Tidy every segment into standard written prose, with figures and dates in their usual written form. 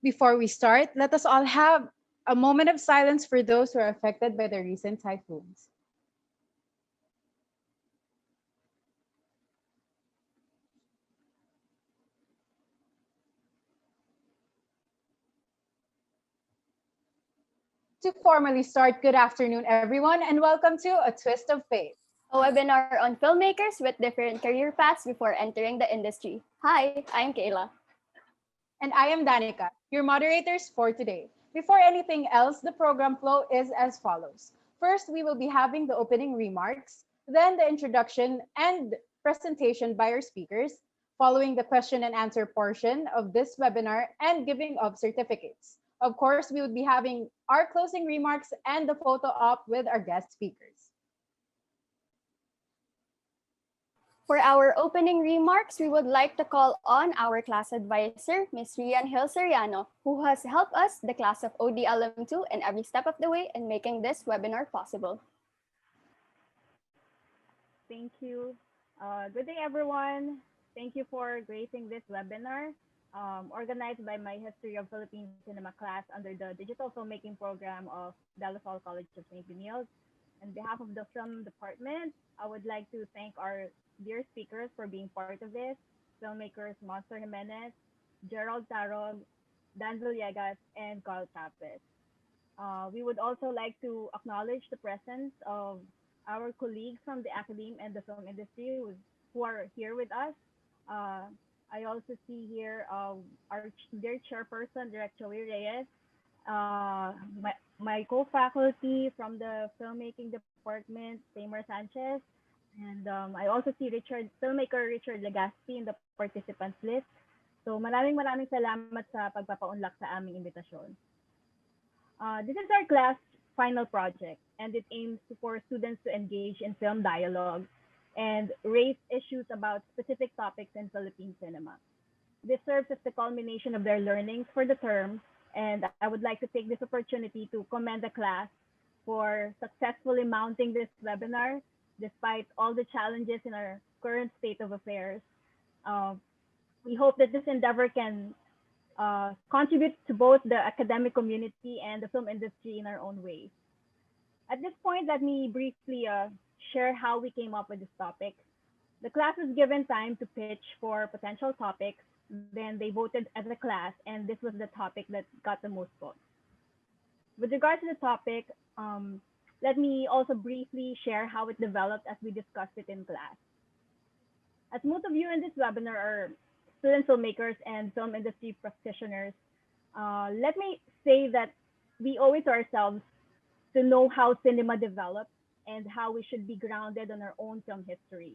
Before we start, let us all have a moment of silence for those who are affected by the recent typhoons. To formally start, good afternoon, everyone, and welcome to A Twist of Fate. A webinar on filmmakers with different career paths before entering the industry. Hi, I'm Kayla. And I am Danica, your moderators for today. Before anything else, the program flow is as follows. First, we will be having the opening remarks, then the introduction and presentation by our speakers, following the question and answer portion of this webinar and giving of certificates. Of course, we would be having our closing remarks and the photo op with our guest speakers. For our opening remarks, we would like to call on our class advisor, Ms. Rian Hill Soriano, who has helped us, the class of OD Alum 2, in every step of the way in making this webinar possible. Thank you. Good day, everyone. Thank you for gracing this webinar organized by my History of Philippine Cinema class under the Digital Filmmaking Program of De La Salle College of St. Benilde. On behalf of the film department, I would like to thank our dear speakers for being part of this, filmmakers Monster Jimenez, Gerald Tarog, Dan Villegas, and Carl Chapes. We would also like to acknowledge the presence of our colleagues from the academe and the film industry who are here with us. I also see here our dear chairperson, Director Joey Reyes, my co-faculty from the filmmaking department, Tamer Sanchez, and I also see filmmaker Richard Legaspi in the participants list. So maraming salamat sa pagpapaunlak sa aming imbitasyon. This is our class final project, and it aims for students to engage in film dialogue and raise issues about specific topics in Philippine cinema. This serves as the culmination of their learnings for the term, and I would like to take this opportunity to commend the class for successfully mounting this webinar despite all the challenges in our current state of affairs. We hope that this endeavor can contribute to both the academic community and the film industry in our own ways. At this point, let me briefly share how we came up with this topic. The class was given time to pitch for potential topics. Then they voted as a class, and this was the topic that got the most votes. With regards to the topic, let me also briefly share how it developed as we discussed it in class. As most of you in this webinar are student filmmakers and film industry practitioners, let me say that we owe it to ourselves to know how cinema developed and how we should be grounded on our own film history.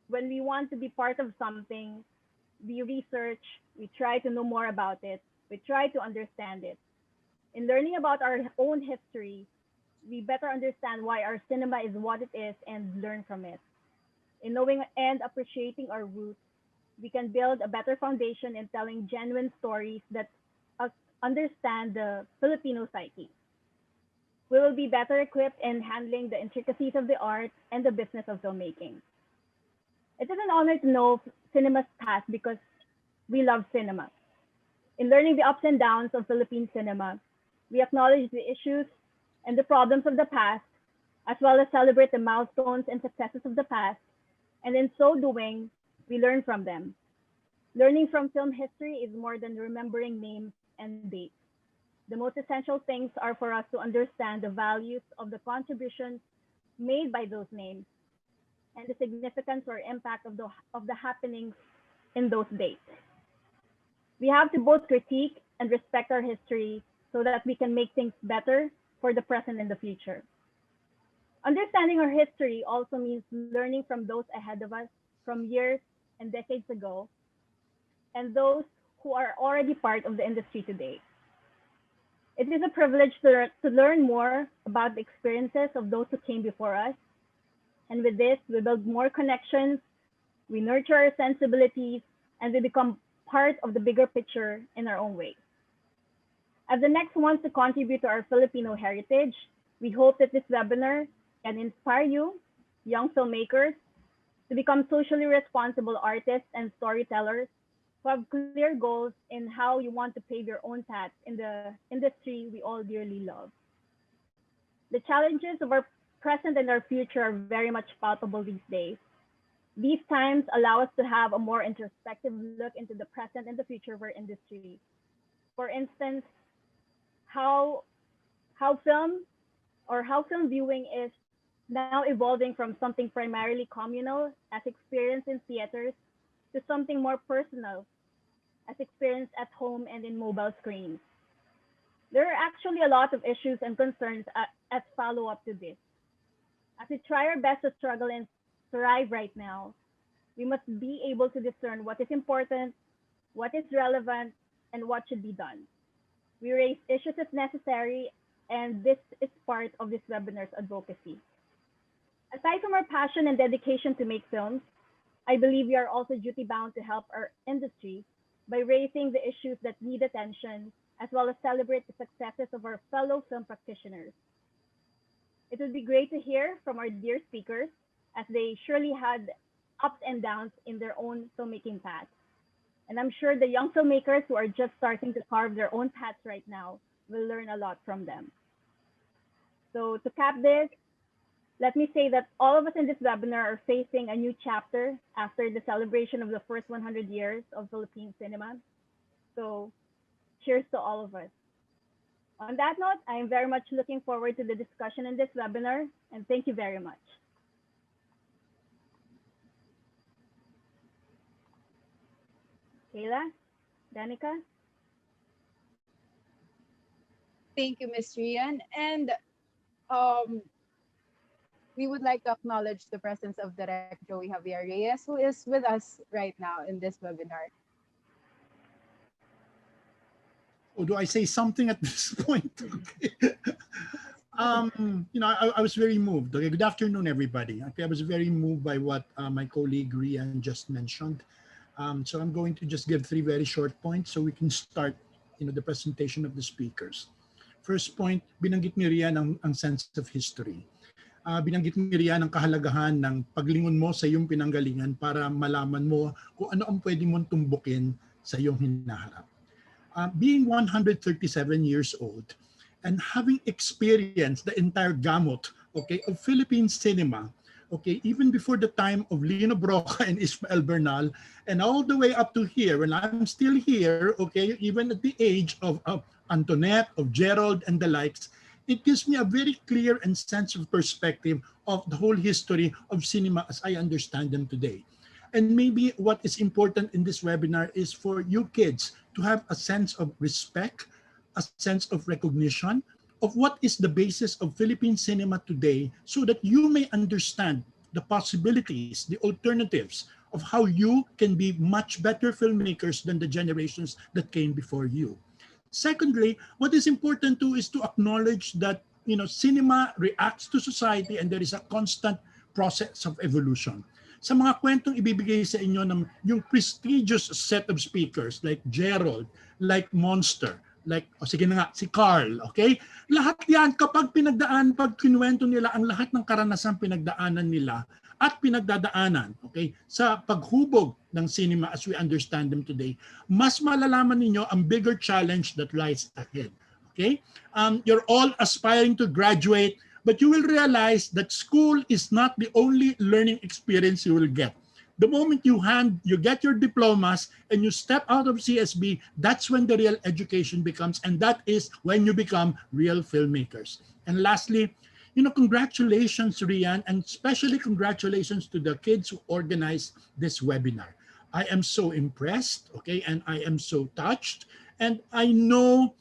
When we want to be part of something, we research, we try to know more about it, we try to understand it. In learning about our own history, we better understand why our cinema is what it is and learn from it. In knowing and appreciating our roots, we can build a better foundation in telling genuine stories that understand the Filipino psyche. We will be better equipped in handling the intricacies of the art and the business of filmmaking. It is an honor to know cinema's past because we love cinema. In learning the ups and downs of Philippine cinema, we acknowledge the issues and the problems of the past, as well as celebrate the milestones and successes of the past. And in so doing, we learn from them. Learning from film history is more than remembering names and dates. The most essential things are for us to understand the values of the contributions made by those names and the significance or impact of the happenings in those dates. We have to both critique and respect our history so that we can make things better for the present and the future. Understanding our history also means learning from those ahead of us from years and decades ago, and those who are already part of the industry today. It is a privilege to learn more about the experiences of those who came before us. And with this, we build more connections, we nurture our sensibilities, and we become part of the bigger picture in our own way. As the next ones to contribute to our Filipino heritage, we hope that this webinar can inspire you, young filmmakers, to become socially responsible artists and storytellers who have clear goals in how you want to pave your own path in the industry we all dearly love. The challenges of our present and our future are very much palpable these days. These times allow us to have a more introspective look into the present and the future of our industry. For instance, how how film how film viewing is now evolving from something primarily communal as experienced in theaters to something more personal as experienced at home and in mobile screens. There are actually a lot of issues and concerns as follow up to this. As we try our best to struggle and thrive right now, we must be able to discern what is important, what is relevant, and what should be done. We raise issues as necessary, and this is part of this webinar's advocacy. Aside from our passion and dedication to make films, I believe we are also duty bound to help our industry by raising the issues that need attention, as well as celebrate the successes of our fellow film practitioners. It would be great to hear from our dear speakers, as they surely had ups and downs in their own filmmaking path. And I'm sure the young filmmakers who are just starting to carve their own paths right now will learn a lot from them. So to cap this, let me say that all of us in this webinar are facing a new chapter after the celebration of the first 100 years of Philippine cinema. So cheers to all of us. On that note, I am very much looking forward to the discussion in this webinar, and thank you very much. Kayla, Danica? Thank you, Ms. Rian. And um, we would like to acknowledge the presence of Direct Joey Javier Reyes, who is with us right now in this webinar. Oh, do I say something at this point? Okay. I was very moved. Okay, good afternoon, everybody. Okay, I was very moved by what my colleague Rian just mentioned. So I'm going to just give 3 very short points so we can start, the presentation of the speakers. First point, binanggit ni Rian ang sense of history. Binanggit ni Rian ang kahalagahan ng paglingon mo sa iyong pinanggalingan para malaman mo kung ano ang pwede mong tumbukin sa iyong hinaharap. Being 137 years old and having experienced the entire gamut, okay, of Philippine cinema, okay, even before the time of Lino Broca and Ismael Bernal, and all the way up to here, when I'm still here, okay, even at the age of Antoinette, of Gerald, and the likes, it gives me a very clear and sense of perspective of the whole history of cinema as I understand them today. And maybe what is important in this webinar is for you kids to have a sense of respect, a sense of recognition of what is the basis of Philippine cinema today, so that you may understand the possibilities, the alternatives of how you can be much better filmmakers than the generations that came before you. Secondly, what is important too is to acknowledge that cinema reacts to society and there is a constant process of evolution. Sa mga kwentong ibibigay sa inyo ng yung prestigious set of speakers like Gerald, like Monster, like, sige na nga, si Carl, okay? Lahat yan, kapag pag kinuwento nila ang lahat ng karanasan pinagdaanan nila at pinagdadaanan, okay, sa paghubog ng cinema as we understand them today, mas malalaman ninyo ang bigger challenge that lies ahead, okay? You're all aspiring to graduate, but you will realize that school is not the only learning experience you will get. The moment you get your diplomas and you step out of CSB, that's when the real education becomes, and that is when you become real filmmakers. And lastly, congratulations, Rian, and especially congratulations to the kids who organized this webinar. I am so impressed, okay, and I am so touched, and I know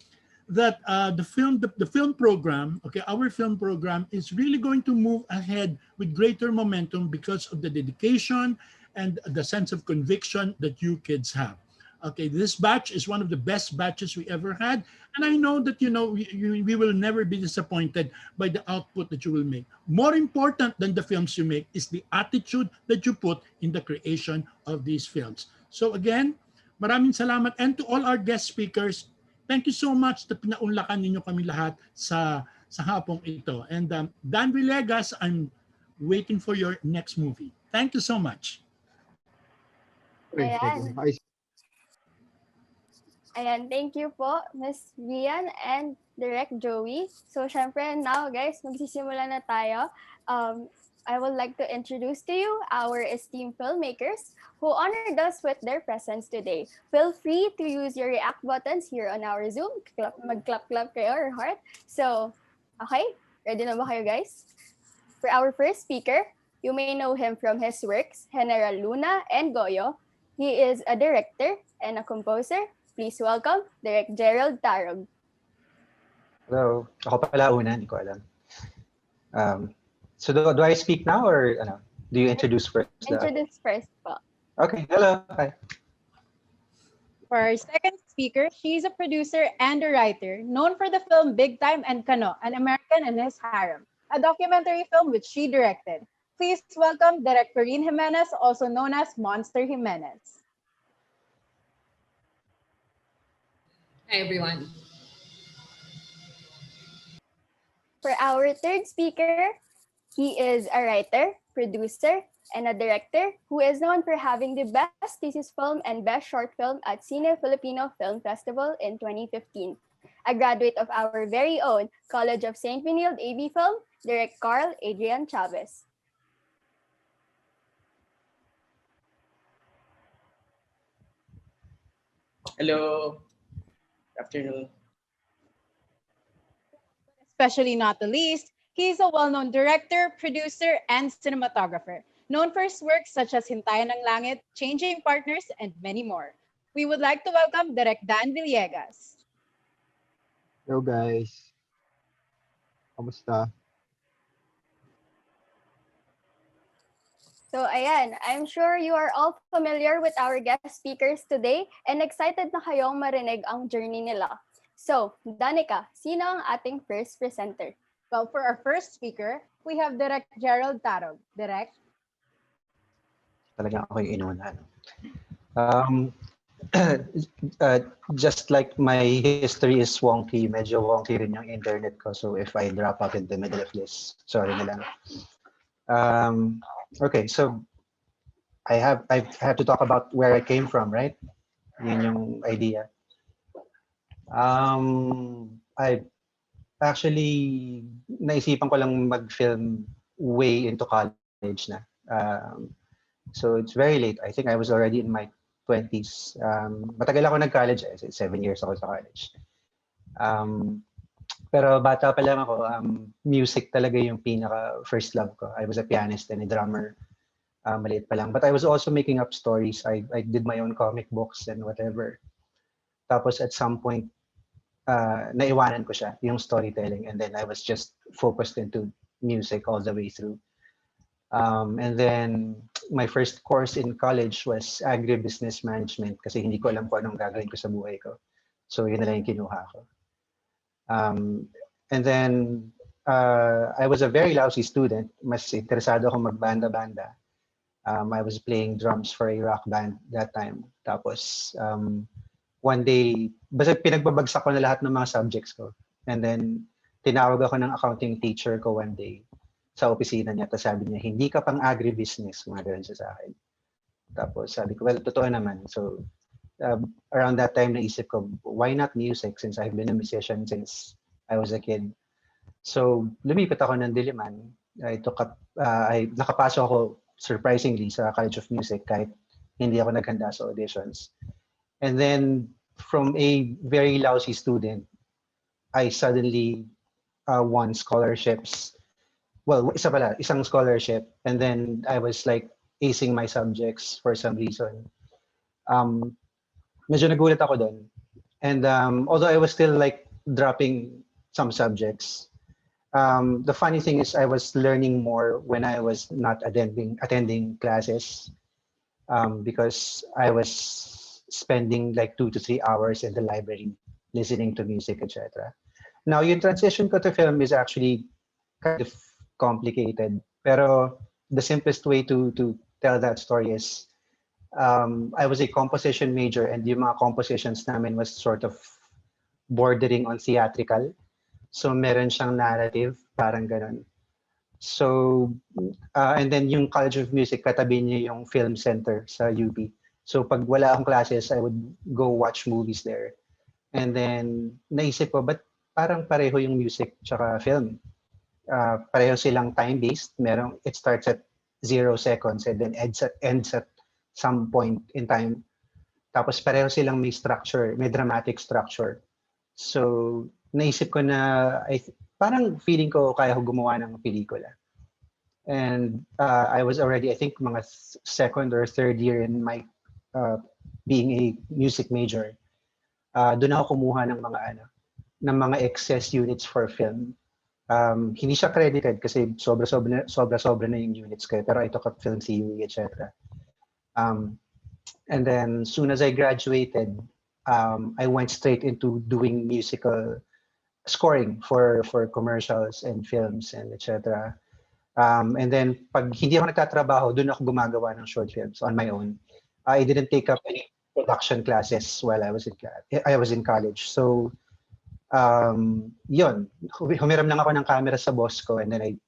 that the film program, okay, our film program is really going to move ahead with greater momentum because of the dedication and the sense of conviction that you kids have. Okay, this batch is one of the best batches we ever had, and I know that we will never be disappointed by the output that you will make. More important than the films you make is the attitude that you put in the creation of these films. So again, maraming salamat, and to all our guest speakers, thank you so much na pinaunlakan ninyo kami lahat sa hapong ito. And Dan Villegas, I'm waiting for your next movie. Thank you so much. Ayan. Ayan, thank you po, Miss Rian and Direct Joey. So, syempre, now guys, magsisimula na tayo. I would like to introduce to you our esteemed filmmakers who honored us with their presence today. Feel free to use your react buttons here on our Zoom. Mag-clap-clap kayo or heart. So, okay, ready na ba kayo guys? For our first speaker, you may know him from his works, General Luna and Goyo. He is a director and a composer. Please welcome Direct Gerald Tarog. Hello. Ako pala una, hindi ko alam. So do I speak now or do you introduce first? Introduce first po. Okay, hello. Hi. For our second speaker, she's a producer and a writer known for the film Big Time and Kano, An American and His Harem, a documentary film which she directed. Please welcome Direct Corinne Jimenez, also known as Monster Jimenez. Hi, everyone. For our third speaker, he is a writer, producer, and a director who is known for having the Best Thesis Film and Best Short Film at Cine Filipino Film Festival in 2015. A graduate of our very own College of St. Benilde AB Film, Direct Carl Adrian Chavez. Hello. Good afternoon. Especially not the least, he is a well-known director, producer, and cinematographer, known for his works such as Hintayan ng Langit, Changing Partners, and many more. We would like to welcome Direct Dan Villegas. Hello guys. Kamusta? So ayan, I'm sure you are all familiar with our guest speakers today and excited na kayong marinig ang journey nila. So, Danica, sino ang ating first presenter? Well, for our first speaker, we have Direct Gerald Tarog. Direct. Talaga ako yung inuna. Just like my history is wonky, medyo wonky rin yung internet ko. So if I drop out in the middle of this, sorry na lang. Okay, so I have to talk about where I came from, right? Yun yung idea. I actually naisipan ko lang mag-film way into college na. So it's very late. I think I was already in my 20s. Matagal ako nag-college, 7 years ako sa college. Pero bata pa lang ako, music talaga yung pinaka first love ko. I was a pianist and a drummer. Maliit pa lang. But I was also making up stories. I did my own comic books and whatever. Tapos at some point, naiwanan ko siya, yung storytelling. And then I was just focused into music all the way through. And then my first course in college was agribusiness management kasi hindi ko alam kung anong gagawin ko sa buhay ko. So yun na lang yung kinuha ko. And then I was a very lousy student. Mas interesado ako magbanda-banda. I was playing drums for a rock band that time. Tapos one day, basta pinagbabagsak ko na lahat ng mga subjects ko. And then tinawag ako ng accounting teacher ko one day sa opisina niya. Tapos sabi niya, hindi ka pang agribusiness. Mga ganun siya sa akin. Tapos sabi ko, well, totoo naman. So around that time, naisip ko, why not music since I've been a musician since I was a kid. So lumipat ako ng Diliman. Nakapasok ako surprisingly sa College of Music kahit hindi ako naghanda sa auditions. And then from a very lousy student, I suddenly won scholarships. Well, isang scholarship. And then I was like acing my subjects for some reason. Medyo nagulat ako doon. And although I was still like dropping some subjects, the funny thing is I was learning more when I was not attending classes because I was spending like 2 to 3 hours in the library listening to music, etc. Now, yung transition ko to film is actually kind of complicated. Pero the simplest way to tell that story is I was a composition major and yung mga compositions namin was sort of bordering on theatrical. So meron siyang narrative, parang ganun. So, and then yung College of Music, katabi niya yung film center sa UP. So pag wala akong classes, I would go watch movies there. And then naisip ko, but parang pareho yung music tsaka film. Pareho silang time-based. It starts at 0 seconds and then ends at some point in time. Tapos pareho silang may structure, may dramatic structure. So naisip ko na, parang feeling ko kaya ko gumawa ng pelikula. And I was already, I think, mga second or third year in my being a music major. Doon ako kumuha ng mga excess units for film. Hindi siya credited kasi sobra na yung units ko. Pero I took up film theory, etc. And then soon as I graduated, I went straight into doing musical scoring for commercials and films and etc. And then pag hindi ako nagtatrabaho, doon ako gumagawa ng short films on my own. I didn't take up any production classes while I was in college. So yun, humiram lang ako ng camera sa boss ko and then I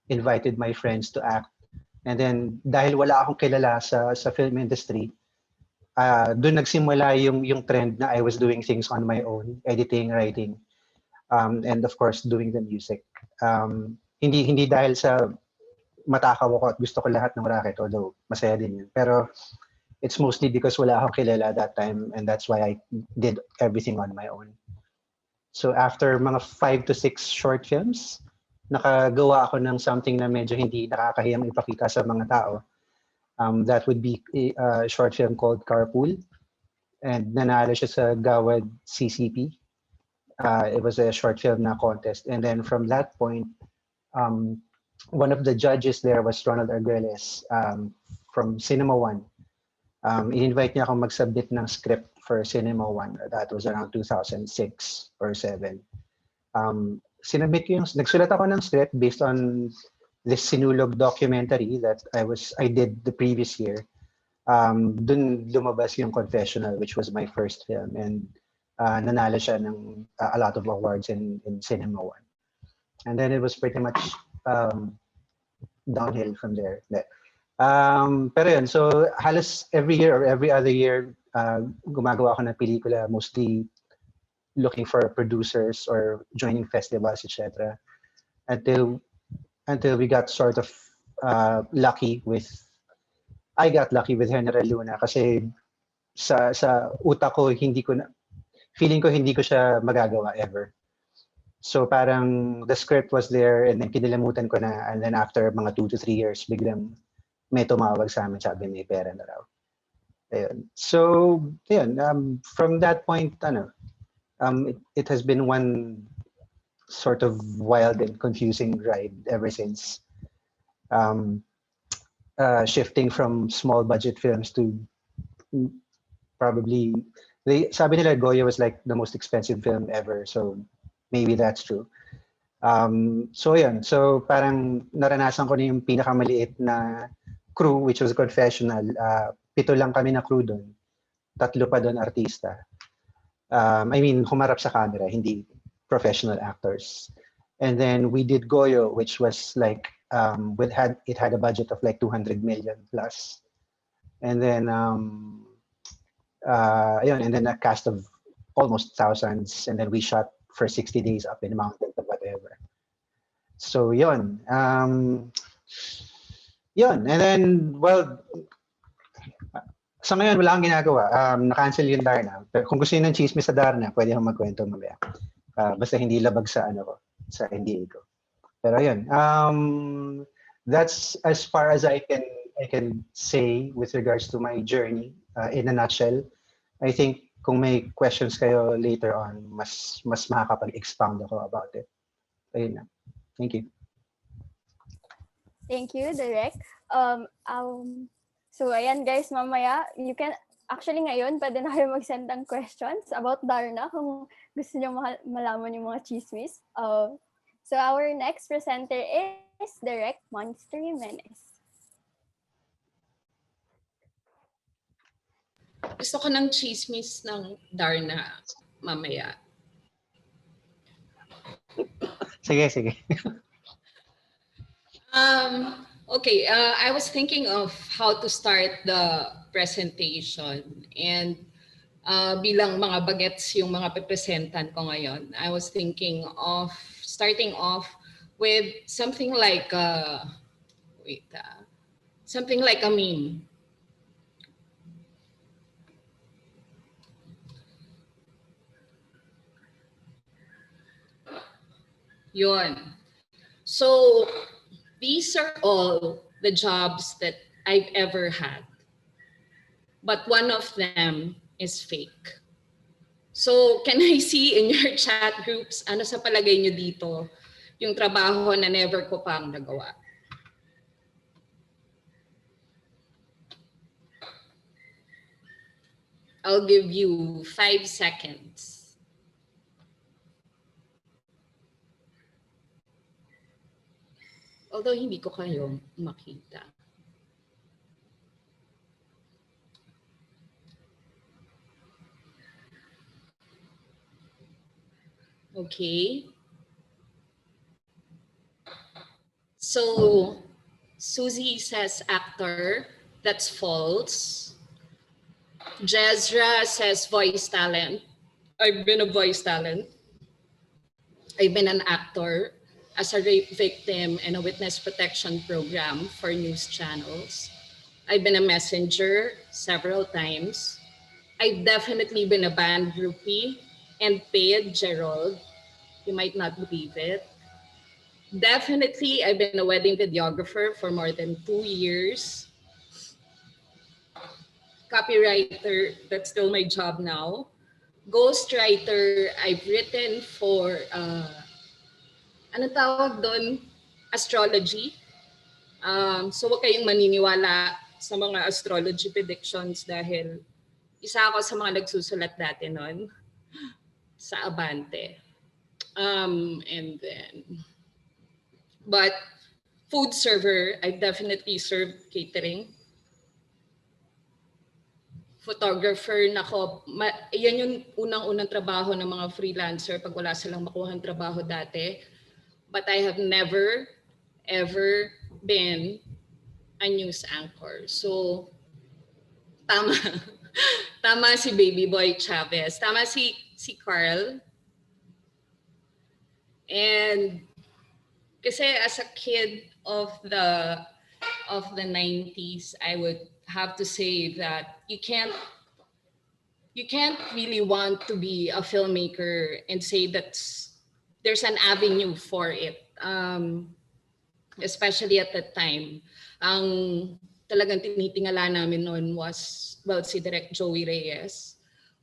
invited my friends to act. And then dahil wala akong kilala sa film industry, doon nagsimula yung trend na I was doing things on my own, editing, writing, and of course doing the music. Hindi dahil sa matakaw ako at gusto ko lahat ng racket, although masaya din yun. Pero it's mostly because wala akong kilala that time and that's why I did everything on my own. So after mga 5 to 6 short films, nakagawa ako ng something na medyo hindi nakakahiyang ipakita sa mga tao. That would be a short film called Carpool. And nanalo siya sa Gawad CCP. It was a short film na contest. And then from that point, one of the judges there was Ronald Arguelles from Cinema One. I-invite niya akong mag-submit ng script for Cinema One. That was around 2006 or 7. Nagsulat ako ng script based on this Sinulog documentary that I did the previous year. Dun lumabas yung Confessional, which was my first film, and nanalo siya ng a lot of awards in Cinema One. And then it was pretty much downhill from there. Pero yun, so halos every year or every other year, gumagawa ako ng pelikula, mostly looking for producers or joining festivals, etc. Until we got sort of I got lucky with General Luna kasi sa utak ko, feeling ko hindi ko siya magagawa ever. So parang the script was there and then kinilamutan ko na, and then after mga 2 to 3 years, biglang may tumawag sa amin, sabi may pera na raw. Ayun. So, ayun, from that point, it has been one sort of wild and confusing ride ever since. Shifting from small budget films to probably, sabi nila Goya was like the most expensive film ever, so maybe that's true. So yun, so parang naranasan ko na yung pinakamaliit na crew, which was Confessional. 7 lang kami na crew doon, 3 pa doon artista. I mean, humarap sa camera, hindi professional actors. And then we did Goyo, which was like, it had a budget of like 200 million plus. And then, and then a cast of almost thousands. And then we shot for 60 days up in the mountains or whatever. So yun. Yun. And then, well, sa ngayon, wala akong ginagawa. Na-cancel yung Darna. Pero kung gusto nyo ng chismis sa Darna, pwede akong magkwento mamaya. Basta hindi labag sa sa NDA ko. Pero yun. That's as far as I can say with regards to my journey in a nutshell. I think kung may questions kayo later on, mas makakapag-expound ako about it. Ayun na. Thank you. Thank you, Direk. So ayan guys, mamaya, you can, actually ngayon, pwede na kayo mag-send ng questions about Darna kung gusto nyo malaman yung mga chismis. So our next presenter is Direk Monster Jimenez. Gusto ko ng chismis ng Darna mamaya. Sige. Okay, I was thinking of how to start the presentation, and bilang mga bagets yung mga pepresentan ko ngayon. I was thinking of starting off with something like something like a meme. Yun. So these are all the jobs that I've ever had. But one of them is fake. So can I see in your chat groups, ano sa palagay nyo dito, yung trabaho na never ko pang nagawa? I'll give you 5 seconds. Although hindi ko kayo makita. Okay. So Susie says actor. That's false. Jezra says voice talent. I've been a voice talent. I've been an actor as a rape victim in a witness protection program for news channels. I've been a messenger several times. I've definitely been a band groupie and paid Gerald. You might not believe it. Definitely, I've been a wedding videographer for more than 2 years. Copywriter, that's still my job now. Ghostwriter, I've written for, ano tawag doon? Astrology. So huwag kayong maniniwala sa mga astrology predictions dahil isa ako sa mga nagsusulat dati noon sa Abante. And then, but food server, I definitely served catering. Photographer, nako, yan yung unang-unang trabaho ng mga freelancer pag wala silang makuhang trabaho dati. But I have never, ever been a news anchor. So, tama. Tama si Baby Boy Chavez. Tama si Carl. And kasi as a kid of the 90s, I would have to say that you can't really want to be a filmmaker and say that there's an avenue for it. Especially at that time. Ang talagang tinitingala namin noon was, well, si Direk Joey Reyes,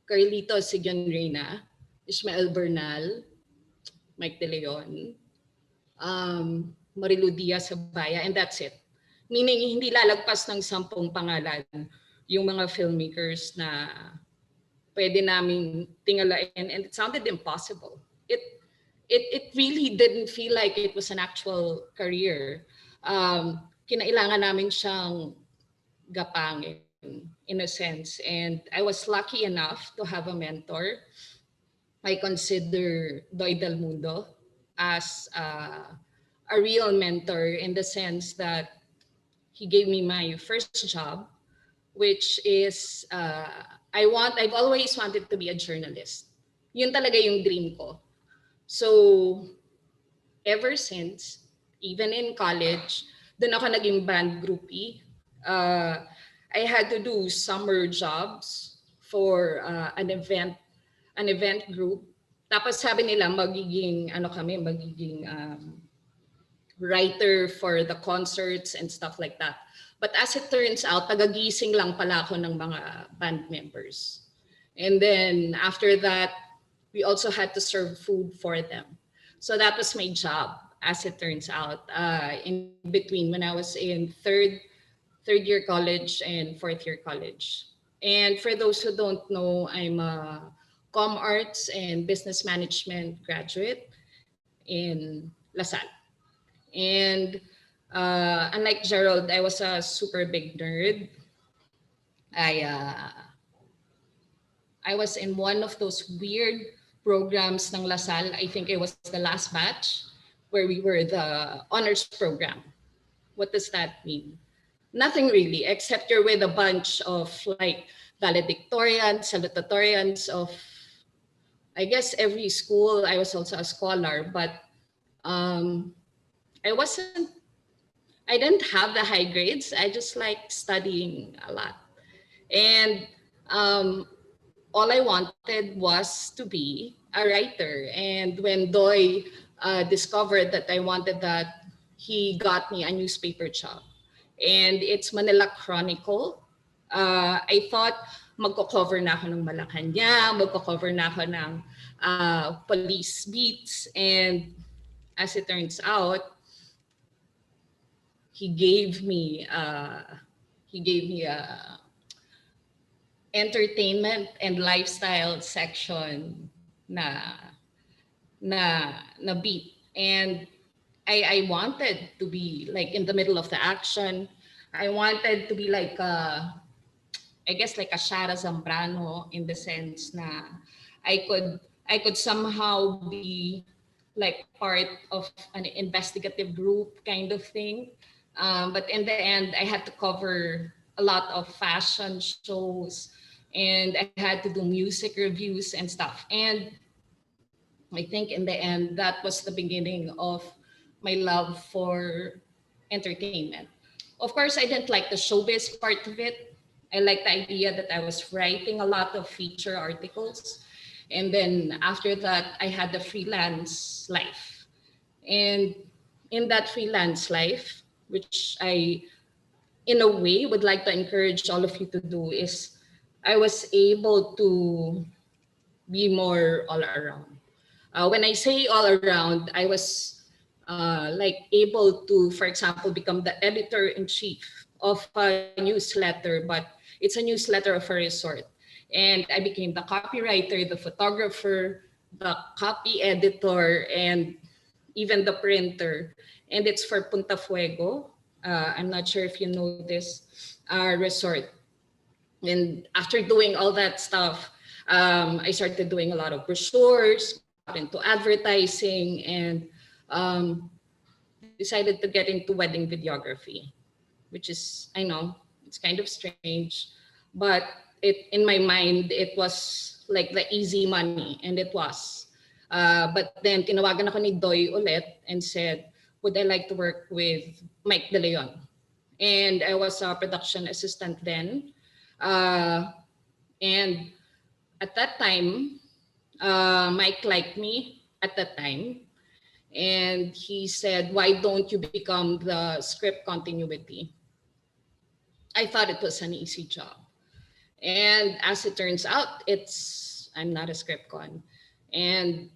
Carlito Sigyon Reyna, Ishmael Bernal, Mike De Leon, Marilu Diaz Sabaya, and that's it. Meaning, hindi lalagpas ng 10 pangalan yung mga filmmakers na pwede namin tingalain, and it sounded impossible. It really didn't feel like it was an actual career. Kinailangan namin siyang gapangin in a sense, and I was lucky enough to have a mentor. I consider Doy Del Mundo as a real mentor in the sense that he gave me my first job, which is I've always wanted to be a journalist. Yun talaga yung dream ko. So ever since, even in college, doon ako naging band groupie. I had to do summer jobs for an event group. Tapos sabi nila magiging writer for the concerts and stuff like that. But as it turns out, tagagising lang pala ako ng mga band members. And then after that, we also had to serve food for them. So that was my job, as it turns out, in between when I was in third year college and 4th year college. And for those who don't know, I'm a Com Arts and Business Management graduate in LaSalle. And unlike Gerald, I was a super big nerd. I was in one of those weird programs ng LaSalle. I think it was the last batch where we were the honors program. What does that mean? Nothing really, except you're with a bunch of like valedictorians, salutatorians of, I guess, every school. I was also a scholar, but um, I wasn't, I didn't have the high grades. I just like studying a lot. And um, all I wanted was to be a writer. And when Doy discovered that I wanted that, he got me a newspaper job. And it's Manila Chronicle. I thought magko-cover na ako ng Malacanang, magko-cover na ako ng police beats. And as it turns out, he gave me a entertainment and lifestyle section na beat. And I wanted to be like in the middle of the action. I wanted to be like I guess like a Shara Zambrano, in the sense na I could somehow be like part of an investigative group kind of thing. But in the end, I had to cover a lot of fashion shows, and I had to do music reviews and stuff. And I think in the end, that was the beginning of my love for entertainment. Of course, I didn't like the showbiz part of it. I liked the idea that I was writing a lot of feature articles. And then after that, I had the freelance life. And in that freelance life, which I, in a way, would like to encourage all of you to do, is I was able to be more all around. When I say all around, I was like able to, for example, become the editor-in-chief of a newsletter, but it's a newsletter of a resort. And I became the copywriter, the photographer, the copy editor, and even the printer. And it's for Punta Fuego. I'm not sure if you know this resort. And after doing all that stuff, I started doing a lot of brochures, got into advertising, and decided to get into wedding videography, which is, I know, it's kind of strange, but in my mind, it was like the easy money, and it was. But then tinawagan ako ni Doy ulit and said, would I like to work with Mike De Leon? And I was a production assistant then. And at that time, Mike liked me at that time. And he said, why don't you become the script continuity? I thought it was an easy job. And as it turns out, I'm not a script con. And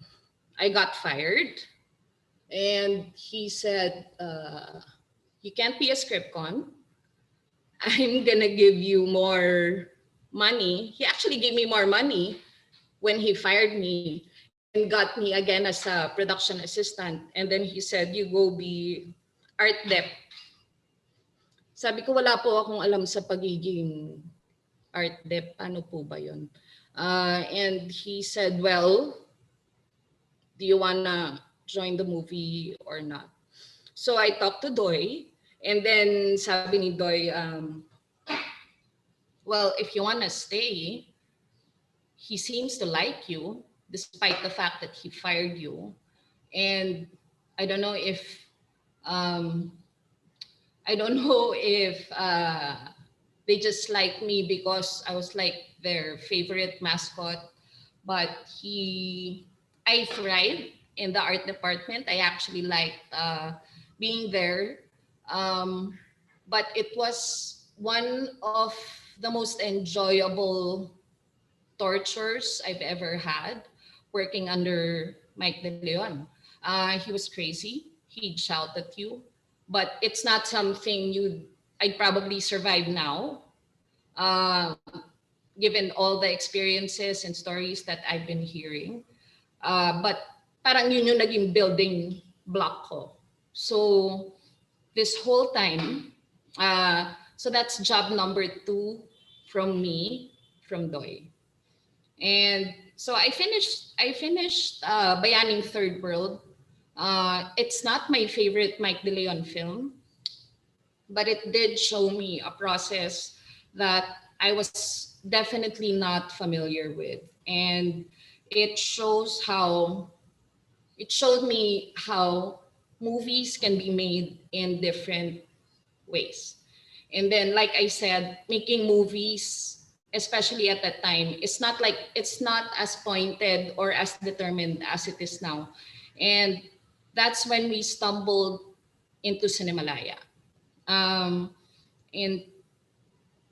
I got fired. And he said, you can't be a script con. I'm gonna give you more money. He actually gave me more money when he fired me and got me again as a production assistant. And then he said, you go be art dep. Sabi ko, wala po akong alam sa pagiging art dep. Ano po ba yun? And he said, well, do you wanna join the movie or not? So I talked to Doy, and then sabi ni Doy, well, if you wanna stay, he seems to like you, despite the fact that he fired you. And I don't know if they just like me because I was like their favorite mascot, but I thrived in the art department. I actually liked being there. But it was one of the most enjoyable tortures I've ever had working under Mike De Leon. He was crazy. He'd shout at you, but it's not something I'd probably survive now, given all the experiences and stories that I've been hearing. But parang yun yung naging building block ko. So this whole time, so that's job number 2 from me, from Doy. And so I finished Bayaning Third World. It's not my favorite Mike De Leon film, but it did show me a process that I was definitely not familiar with. And it shows how, it showed me how movies can be made in different ways. And then, like I said, making movies, especially at that time, it's not as pointed or as determined as it is now. And that's when we stumbled into Cinemalaya. Um, and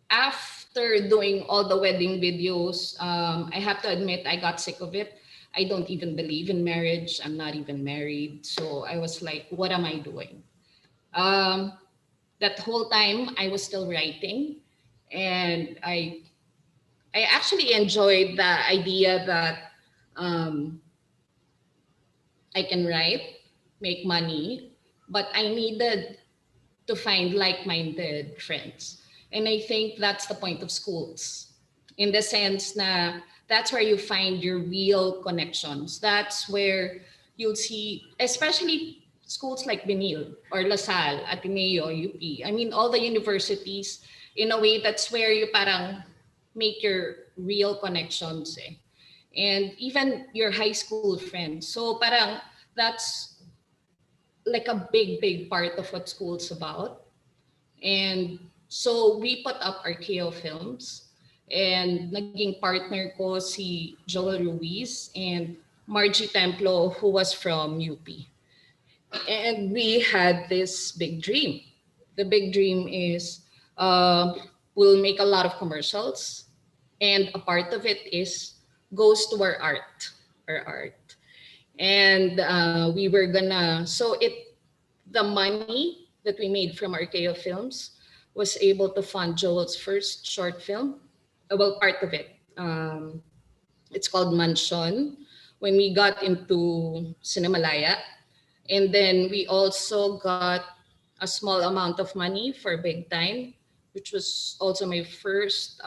after doing all the wedding videos, I have to admit I got sick of it. I don't even believe in marriage. I'm not even married. So I was like, what am I doing? Um, that whole time I was still writing, and I actually enjoyed the idea that um, I can write, make money, but I needed to find like-minded friends. And I think that's the point of schools, in the sense na that's where you find your real connections. That's where you'll see, especially schools like Benil or LaSalle, Ateneo, UP. I mean, all the universities, in a way, that's where you parang make your real connections. Eh. And even your high school friends. So parang that's like a big part of what school's about. And so we put up Archeo Films, and naging partner ko si Joel Ruiz and Margie Templo, who was from UP. And we had this big dream. The big dream is we'll make a lot of commercials, and a part of it is goes to our art. And we were gonna, so it, the money that we made from Archeo Films was able to fund Joel's first short film. Well, part of it. It's called Mansion. When we got into Cinemalaya, and then we also got a small amount of money for Big Time, which was also my first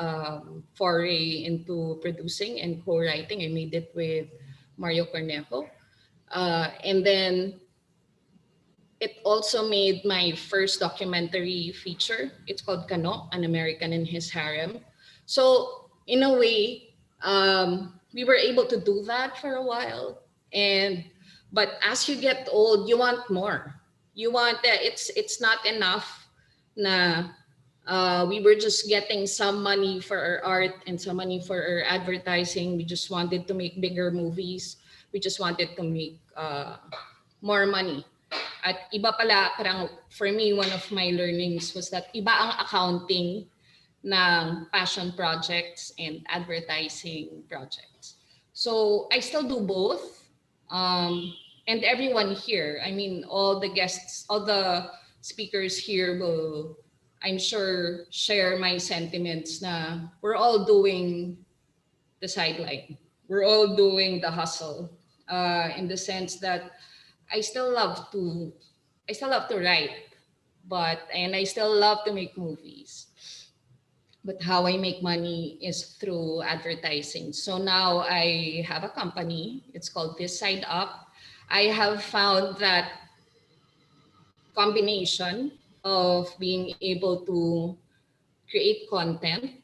foray into producing and co-writing. I made it with Mario Cornejo. And then it also made my first documentary feature. It's called Kano, An American in His Harem. So in a way, we were able to do that for a while. But as you get old, you want more. You want that. It's not enough na we were just getting some money for our art and some money for our advertising. We just wanted to make bigger movies. We just wanted to make more money. At iba pala, parang for me, one of my learnings was that iba ang accounting ng passion projects and advertising projects. So I still do both. And everyone here, I mean, all the guests, all the speakers here will, I'm sure, share my sentiments na we're all doing the sideline. We're all doing the hustle, in the sense that I still love to write, and I still love to make movies. But how I make money is through advertising. So now I have a company. It's called This Side Up. I have found that combination of being able to create content,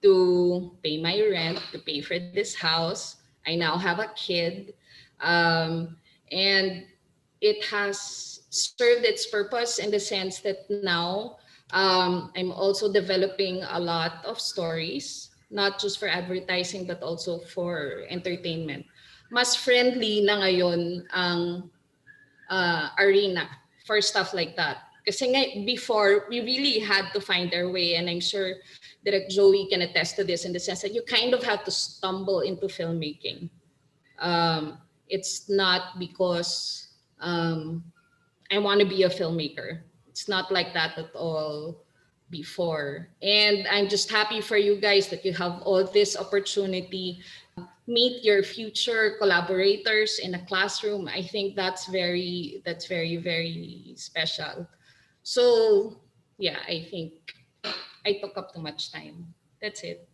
to pay my rent, to pay for this house. I now have a kid. And it has served its purpose in the sense that now I'm also developing a lot of stories, not just for advertising, but also for entertainment. Mas friendly na ngayon ang arena for stuff like that. Kasi before, we really had to find our way, and I'm sure Direk Joey can attest to this in the sense that you kind of have to stumble into filmmaking. It's not because I want to be a filmmaker. It's not like that at all before. And I'm just happy for you guys that you have all this opportunity. Meet your future collaborators in a classroom. I think that's very, very special. So yeah, I think I took up too much time. That's it.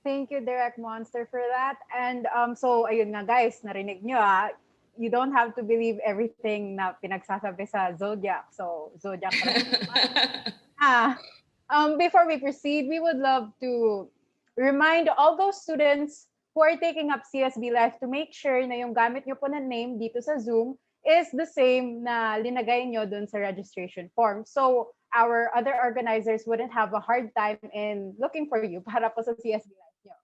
Thank you, Direct Monster, for that. And so, ayun nga guys, narinig nyo you don't have to believe everything na pinagsasabi sa Zodiac. So, Zodiac. Before we proceed, we would love to remind all those students who are taking up CSB Life to make sure na yung gamit nyo po na name dito sa Zoom is the same na linagay nyo dun sa registration form. So our other organizers wouldn't have a hard time in looking for you para po sa CSB Life nyo.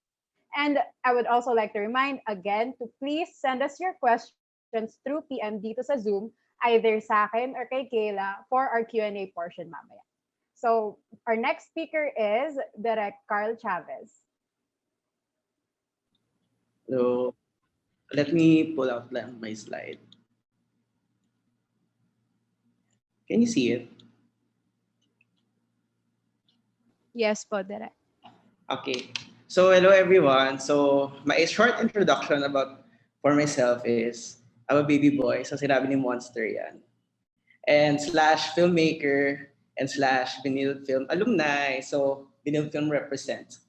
And I would also like to remind again to please send us your questions through PM dito sa Zoom, either sa akin or kay Kayla for our Q&A portion mamaya. So our next speaker is Direk Carl Chavez. So let me pull out my slide. Can you see it? Yes po, Direk. Okay. So hello everyone. So my short introduction for myself is I'm a baby boy. So sinabi ni Monster yan. And / filmmaker and / Vinyl Film alumni. So Vinyl Film represents.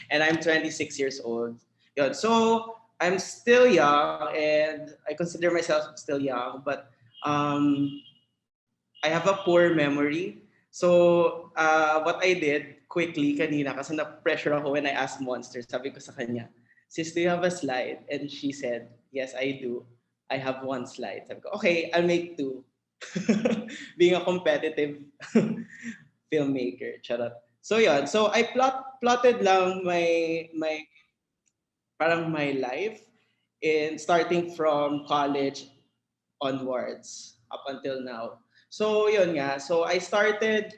And I'm 26 years old. Yun. So I'm still young and I consider myself still young, but I have a poor memory. So what I did quickly kanina, kasi na-pressure ako when I asked Monster, sabi ko sa kanya, "Sis, do you have a slide?" And she said, "Yes, I do. I have 1 slide." Sabi ko, "Okay, I'll make 2." Being a competitive filmmaker. Charot. So yun. So I plotted lang my parang my life in starting from college onwards up until now. So yun nga. So I started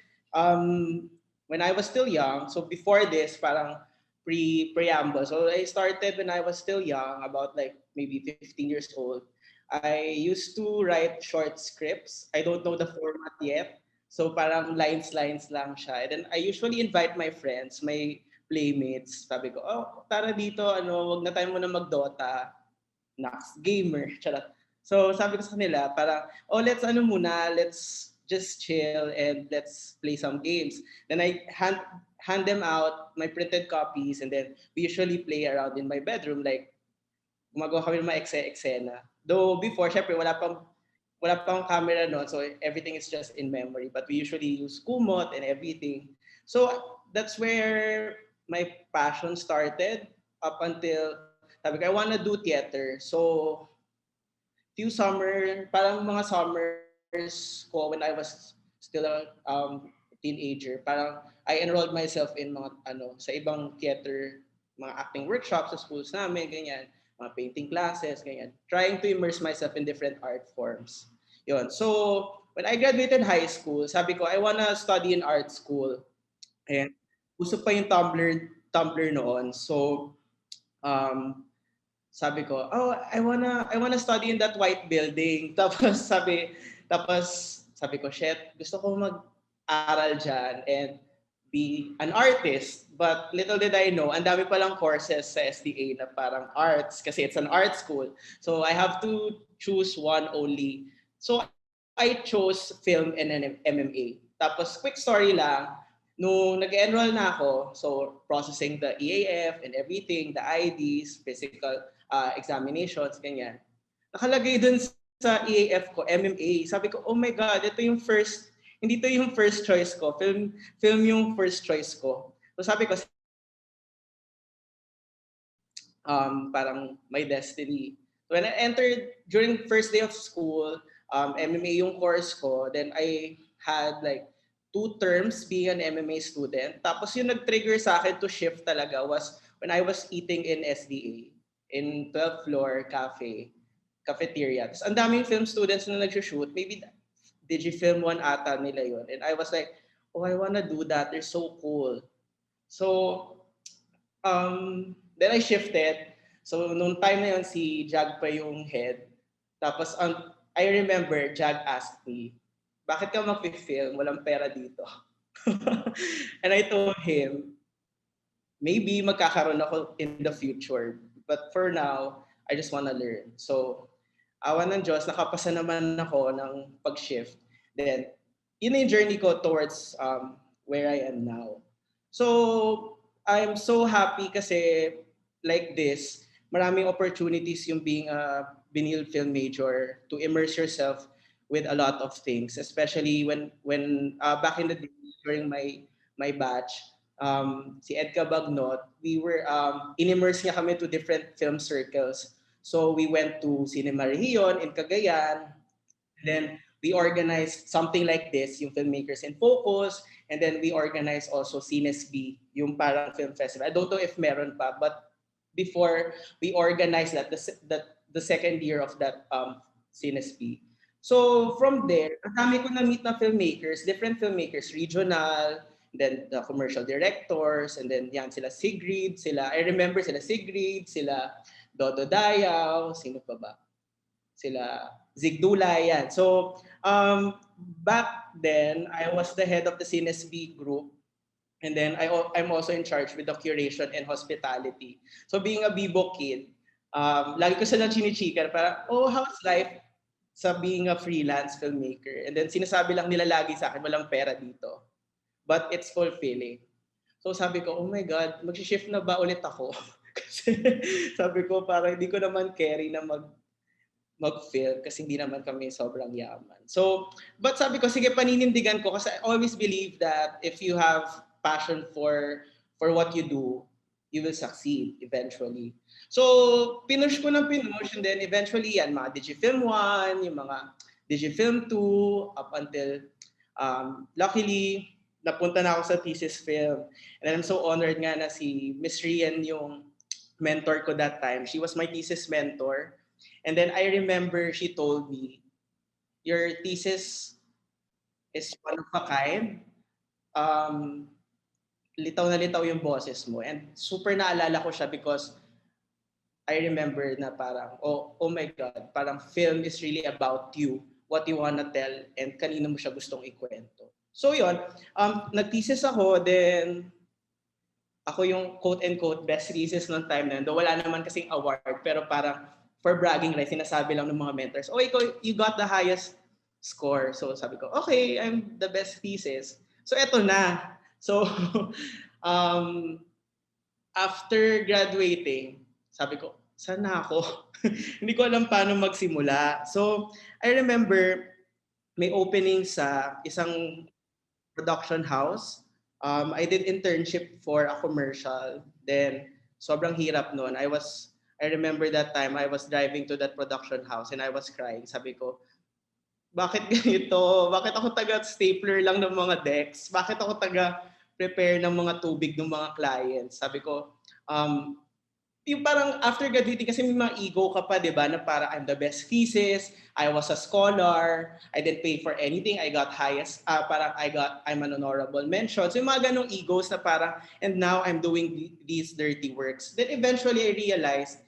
when I was still young. So before this, parang preamble. So I started when I was still young, about like maybe 15 years old. I used to write short scripts. I don't know the format yet. So parang lines lang siya. And then I usually invite my friends, my playmates. Sabi ko, "Oh, tara dito, wag na tayo muna mag-Dota. Nax, gamer." Charot. So sabi ko sa kanila, parang, "Oh, let's just chill and let's play some games." Then I hand them out my printed copies, and then we usually play around in my bedroom, like gumagawa kami ng mga eksena. Though before, syempre, wala pang camera noon, so everything is just in memory. But we usually use Kumot and everything. So that's where my passion started up until, sabi ko, I wanna do theater. So parang mga summers ko when I was still a teenager, parang I enrolled myself in mga sa ibang theater, mga acting workshops sa schools namin, ganyan, mga painting classes, ganyan, trying to immerse myself in different art forms. Yun. So when I graduated high school, sabi ko I wanna study in art school. And uso pa yung Tumblr noon. So sabi ko, "Oh, I wanna study in that white building." Tapos sabi ko, "Shit, gusto ko mag-aral diyan and be an artist." But little did I know, ang dami palang courses sa SDA na parang arts kasi it's an art school. So I have to choose one only. So I chose film and MMA. Tapos quick story lang, nung nag-enroll na ako, so processing the EAF and everything, the IDs, physical examinations, ganyan. Nakalagay dun sa EAF ko, MMA. Sabi ko, "Oh my God, hindi to yung first choice ko. Film yung first choice ko." So sabi ko, parang my destiny. When I entered during first day of school, MMA yung course ko, then I had like 2 terms being an MMA student. Tapos yung nag-trigger sa akin to shift talaga was when I was eating in SDA, in 12th floor cafeteria. Tapos ang daming film students na nag-shoot. Maybe Digifilm 1 ata nila yun. And I was like, "Oh, I wanna do that. They're so cool." So, then I shifted. So, nung time na yun, si Jag pa yung head. Tapos, I remember, Jag asked me, "Bakit ka mag-film? Walang pera dito." And I told him, maybe magkakaroon ako in the future. But for now, I just wanna learn. So, awa ng Diyos, nakapasa naman ako ng pag-shift. Then, yun yung journey ko towards where I am now. So, I'm so happy kasi like this, maraming opportunities yung being a vinyl film major to immerse yourself with a lot of things, especially when back in the day, during my batch, si Edka Bagnot, we were in-immerse niya kami to different film circles. So we went to Cinema Region in Cagayan. Then we organized something like this, yung Filmmakers in Focus. And then we organized also CinesB, yung parang film festival. I don't know if meron pa, but before we organized that, the second year of that CinesB. So from there, ang dami ko na-meet na filmmakers, different filmmakers, regional, then the commercial directors, and then yan sila Sigrid, I remember sila Sigrid, sila Dodo Dayaw, sino pa ba? Sila Zigdulay, yan. So back then, I was the head of the CinesB group. And then I'm also in charge with the curation and hospitality. So being a Bibo kid, lagi ko silang chinichika, parang, oh, how's life sa being a freelance filmmaker? And then sinasabi lang nila lagi sa akin, walang pera dito. But it's fulfilling. So sabi ko, oh my God, mag-shift na ba ulit ako? Kasi sabi ko, parang hindi ko naman carry na mag-film kasi hindi naman kami sobrang yaman. So, but sabi ko, sige, paninindigan ko kasi I always believe that if you have passion for what you do, you will succeed eventually. So, pinush ko ng pinush, and then eventually yan, mga Digifilm 1, yung mga Digifilm 2, up until, luckily, napunta na ako sa thesis film. And I'm so honored nga na si Miss Rian yung mentor ko that time. She was my thesis mentor. And then I remember she told me, your thesis is one of a kind. Litaw na litaw yung boses mo. And super naalala ko siya because I remember na parang, oh my God, parang film is really about you, what you wanna tell, and kanino mo siya gustong ikwento. So yun, nag-thesis ako, then ako yung quote-unquote best thesis noong time na yun. Though wala naman kasing award, pero parang for bragging rights, sinasabi lang ng mga mentors, oh, ikaw, you got the highest score. So sabi ko, okay, I'm the best thesis. So eto na. So, after graduating, sabi ko, saan na ako? Hindi ko alam paano magsimula. So, I remember may opening sa isang production house. I did internship for a commercial. Then, sobrang hirap nun. I remember that time I was driving to that production house and I was crying. Sabi ko, bakit ganito? Bakit ako taga-stapler lang ng mga decks? Bakit ako taga-prepare ng mga tubig ng mga clients? Sabi ko, yung parang after graduating kasi may mga ego ka pa, di ba? Na parang I'm the best thesis, I was a scholar, I didn't pay for anything, I got highest, I'm an honorable mention. So yung mga ganong egos na parang, and now I'm doing these dirty works. Then eventually I realized,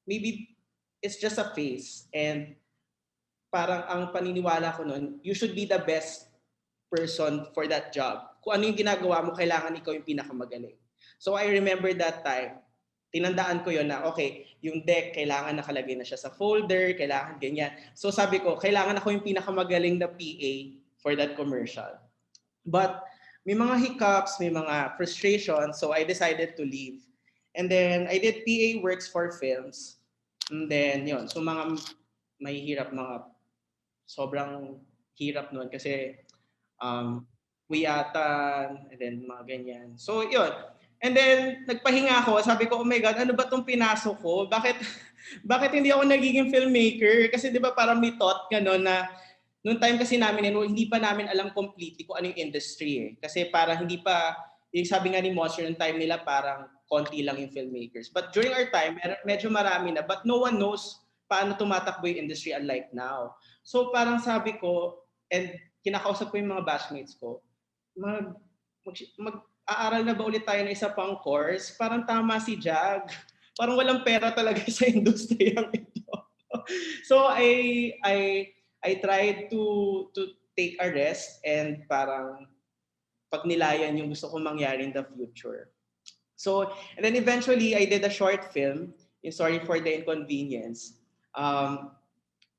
maybe it's just a phase. And parang ang paniniwala ko nun, you should be the best person for that job. Kung ano yung ginagawa mo, kailangan ikaw yung pinakamagaling. So I remember that time, tinandaan ko yun na, okay, yung deck, kailangan nakalagay na siya sa folder, kailangan ganyan. So sabi ko, kailangan ako yung pinakamagaling na PA for that commercial. But may mga hiccups, may mga frustrations, so I decided to leave. And then I did PA works for films. And then yun, so mga mahihirap, mga sobrang hirap nun kasi wiyatan, and then mga ganyan. So yun. And then nagpahinga ako, sabi ko, oh my God, ano ba tong pinasok ko? Bakit hindi ako nagiging filmmaker? Kasi 'di ba parang may thought gano'n na noong time kasi namin hindi pa namin alam completely kung ano yung industry eh. Kasi parang hindi pa, yung sabi nga ni Monster, yung time nila parang konti lang yung filmmakers. But during our time, medyo marami na, but no one knows paano tumatakbo yung industry unlike now. So parang sabi ko, and kinakausap ko yung mga batchmates ko, mag-aaral na ba ulit tayo ng isa pang course? Parang tama si Jag. Parang walang pera talaga sa industriyang ito. So I tried to take a rest and parang pagnilayan yung gusto kong mangyari in the future. So, and then eventually I did a short film, in Sorry for the Inconvenience.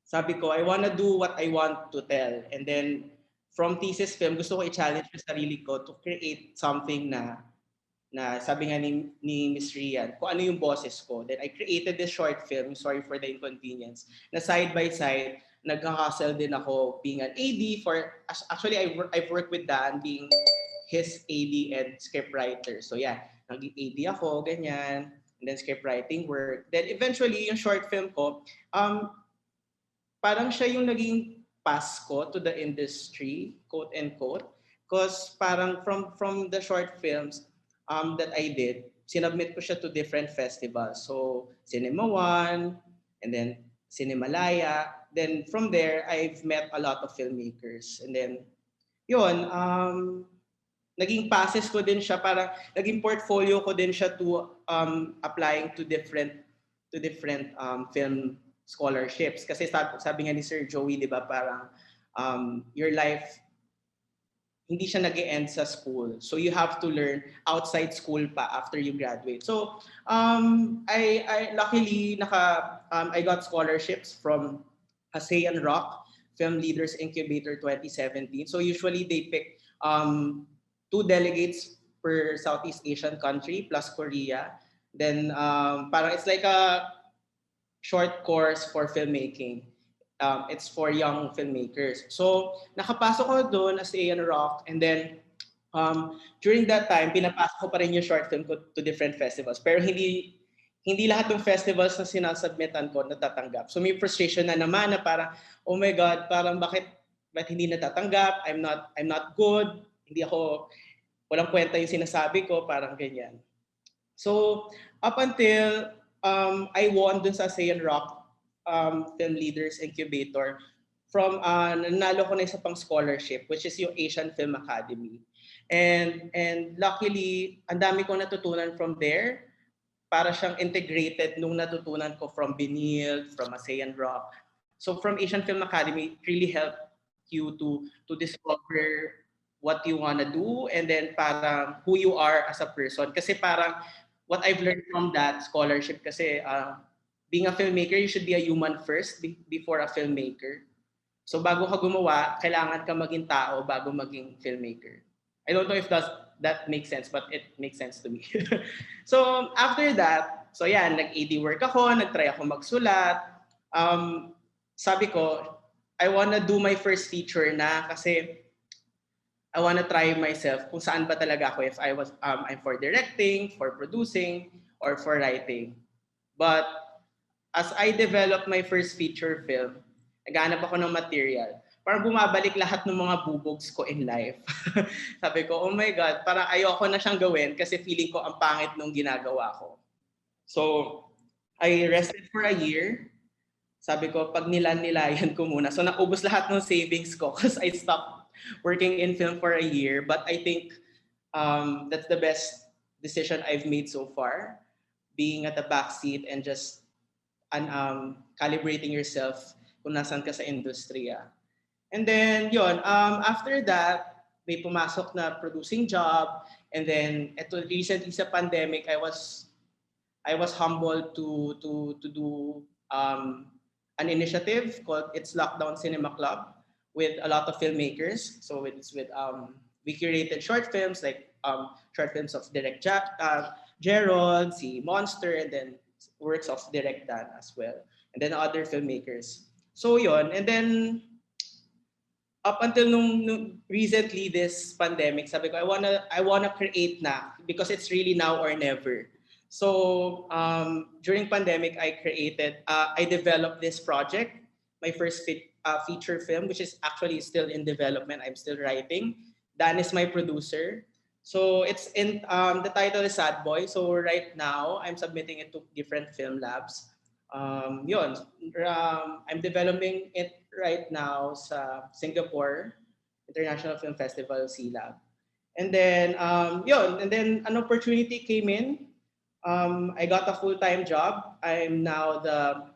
Sabi ko, I wanna do what I want to tell. And then from thesis film, gusto ko i-challenge yung sarili ko to create something na sabi nga ni Miss Rian, kung ano yung boses ko. Then I created this short film, Sorry for the Inconvenience, na side by side, nagka-hustle din ako being an AD actually I've worked with Dan being his AD and scriptwriter. So yeah, naging AD ako, ganyan, and then scriptwriting work. Then eventually, yung short film ko, parang siya yung naging pass ko to the industry, quote and quote. Because parang from the short films that I did, sinubmit ko siya to different festivals. So Cinema One, and then Cinemalaya. Then from there, I've met a lot of filmmakers. And then, yun, naging passes ko din siya, parang naging portfolio ko din siya to applying to different film scholarships. Kasi sabi nga ni Sir Joey, di ba, parang your life, hindi siya nag-e-end sa school. So you have to learn outside school pa after you graduate. So I luckily I got scholarships from ASEAN Rock Film Leaders Incubator 2017. So usually they pick 2 delegates per Southeast Asian country plus Korea. Then parang it's like a short course for filmmaking. It's for young filmmakers. So nakapasok ko doon as ASEAN Rock, and then during that time pinapasok ko pa rin yung short film ko to different festivals. Pero hindi lahat ng festivals na sinasubmitan ko natatanggap. So may frustration na naman na parang, oh my God, parang bakit hindi natatanggap? I'm not good. Walang kwenta yung sinasabi ko, parang ganyan. So up until I won dun sa ASEAN Rock Film Leaders Incubator from nanalo ko na isa pang scholarship, which is yung Asian Film Academy. And luckily, ang dami kong natutunan from there. Para siyang integrated nung natutunan ko from Benil, from ASEAN Rock. So from Asian Film Academy, it really helped you to discover what you want to do, and then parang who you are as a person. Kasi parang what I've learned from that scholarship, kasi being a filmmaker, you should be a human first before a filmmaker. So bago ka gumawa, kailangan ka maging tao bago maging filmmaker. I don't know if that makes sense, but it makes sense to me. So after that, so yeah, nag-AD work ako, nag-try ako magsulat. Sabi ko, I wanna do my first feature na, kasi I wanna try myself kung saan ba talaga ako, if I'm for directing, for producing, or for writing. But as I developed my first feature film, naghanap ako ng material. Parang bumabalik lahat ng mga bubogs ko in life. Sabi ko, oh my God, parang ayoko na siyang gawin kasi feeling ko ang pangit nung ginagawa ko. So, I rested for a year. Sabi ko, pag nilayan ko muna. So, naubos lahat ng savings ko because I stopped working in film for a year. But I think that's the best decision I've made so far. Being at the backseat and just calibrating yourself kung nasan ka sa industriya. And then, yun, after that, may pumasok na producing job. And then, recently sa pandemic, I was humbled to do an initiative called It's Lockdown Cinema Club with a lot of filmmakers. So it's with, we curated short films, like short films of Direct Gerald, si Monster, and then works of Direct Dan as well. And then other filmmakers. So yun, and then, up until nung recently this pandemic, sabi ko, I wanna create na because it's really now or never. So during pandemic, I developed this project, my first feature film, which is actually still in development. I'm still writing. Dan is my producer. So it's in the title is Sad Boy. So right now I'm submitting it to different film labs. I'm developing it right now sa Singapore International Film Festival, CLAB. And then and then an opportunity came in. I got a full-time job. I'm now the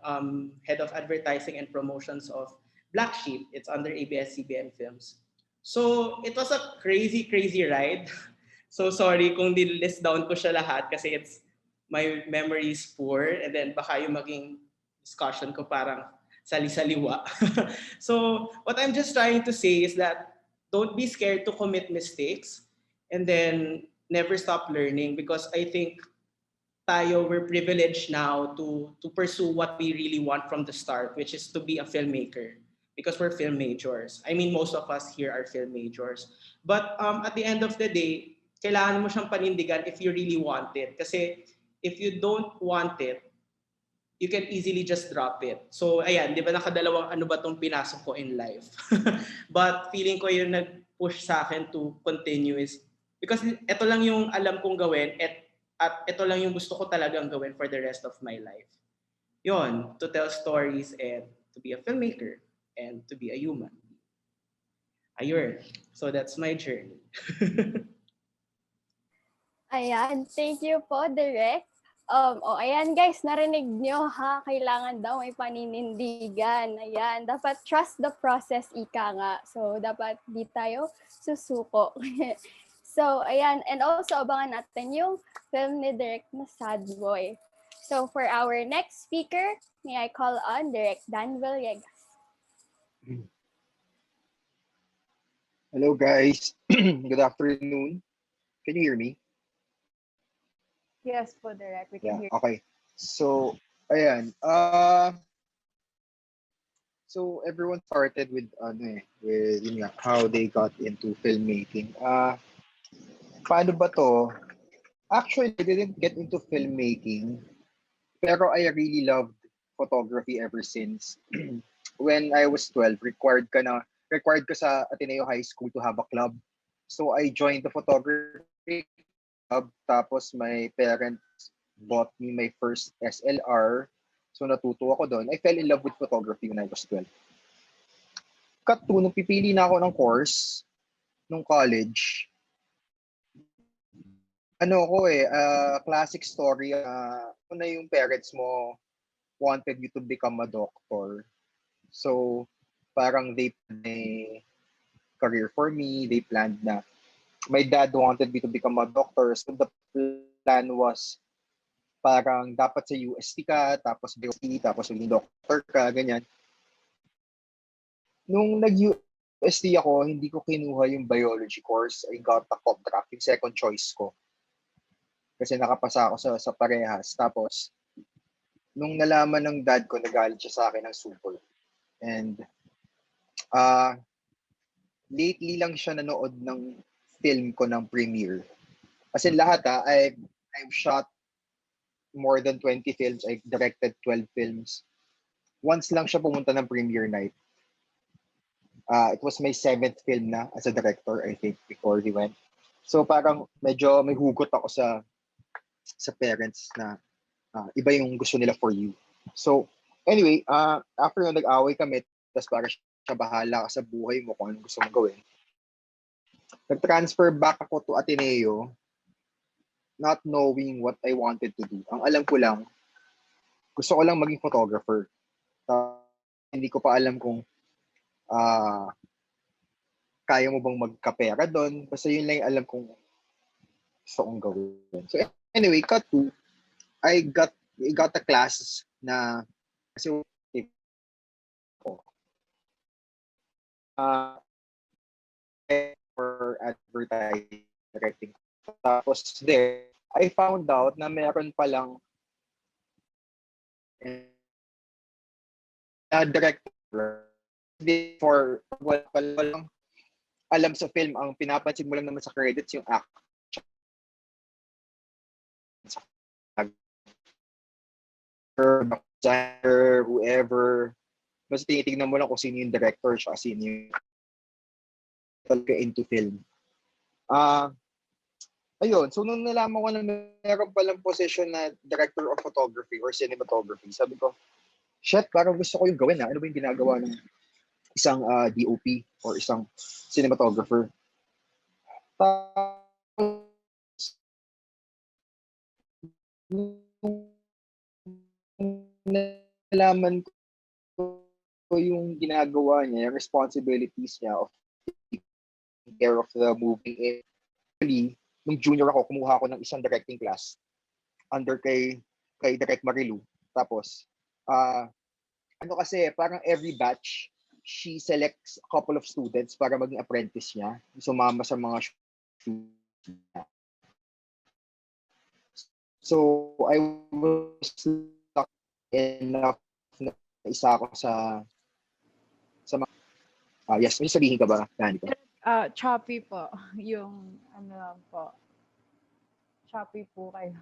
head of advertising and promotions of Black Sheep. It's under ABS-CBN Films. So it was a crazy ride. So sorry kung di-list down ko siya lahat kasi my memory is poor, and then baka yung maging discussion ko parang sali-saliwa. So what I'm just trying to say is that don't be scared to commit mistakes, and then never stop learning, because I think we're privileged now to pursue what we really want from the start, which is to be a filmmaker. because we're film majors. I mean, most of us here are film majors. But at the end of the day, kailangan mo siyang panindigan if you really want it. Kasi if you don't want it, you can easily just drop it. So ayan, di ba nakadalawang ano ba tong pinasok ko in life. But feeling ko yung nag-push sa akin to continue is because ito lang yung alam kong gawin at ito lang yung gusto ko talagang gawin for the rest of my life. Yon, to tell stories and to be a filmmaker and to be a human. Ayun. So that's my journey. Ayan, thank you po, Direk. Ayan guys, narinig nyo ha, kailangan daw may paninindigan. Ayan, dapat trust the process, ika nga. So, dapat di tayo susuko. So, ayan, and also abangan natin yung film ni Direk na Sad Boy. So, for our next speaker, may I call on Direk Dan Villegas. Hello guys. Good afternoon. Can you hear me? Yes po, Direk. We can hear you. Okay. So, ayan. So everyone started with with yun nga, how they got into filmmaking. Paano ba to? Actually, I didn't get into filmmaking, pero I really loved photography ever since. When I was 12, required ka sa Ateneo High School to have a club. So I joined the photography club, tapos my parents bought me my first SLR. So natuto ako doon. I fell in love with photography when I was 12. Cut to, nung pipili na ako ng course nung college, classic story, na yung parents mo wanted you to become a doctor. So parang they planned a career for me. They planned na my dad wanted me to become a doctor. So the plan was parang dapat sa UST ka, tapos BOC, tapos maging doctor ka, ganyan. Nung nag-UST ako, hindi ko kinuha yung biology course. I got a contract, yung second choice ko. Kasi nakapasa ako sa parehas. Tapos, nung nalaman ng dad ko, nagalit siya sa akin ng super. And, lately lang siya nanood ng film ko ng premiere. Kasi lahat I've shot more than 20 films. I've directed 12 films. Once lang siya pumunta ng premiere night. It was my 7th film na as a director, I think, before he went. So parang medyo may hugot ako sa parents na iba yung gusto nila for you. So anyway, after nung nag-away kami, tapos parang siya bahala ka sa buhay mo kung anong gusto mong gawin. Nag-transfer back ako to Ateneo, not knowing what I wanted to do. Ang alam ko lang, gusto ko lang maging photographer. Hindi ko pa alam kung kaya mo bang magkapera doon. Basta yun lang yung alam kong gusto kong gawin. So anyway, cut to, I got a class na kasi for advertising directing. Tapos there, I found out na meron palang director before walang alam sa film. Ang pinapansin mo lang naman sa credits yung action, whoever. Basta tinitignan mo lang kung sino yung director siya, sino yung talaga into film. Ayun, so nung nalaman ko na meron palang position na director of photography or cinematography, sabi ko, shit, parang gusto ko yung gawin na. Ano ba yung ginagawa ng isang DOP or isang cinematographer? Nalaman ko yung ginagawa niya, yung responsibilities niya of taking care of the movie. Actually, nung junior ako, kumuha ako ng isang directing class under kay Direct Marilu. Tapos, kasi parang every batch, she selects a couple of students para maging apprentice niya. Sumama sa mga shoots niya. So, I was lucky enough na isa ako sa mga Yes, may sabihin ka ba, Danica? Choppy po. Yung ano lang po. Choppy po kayo.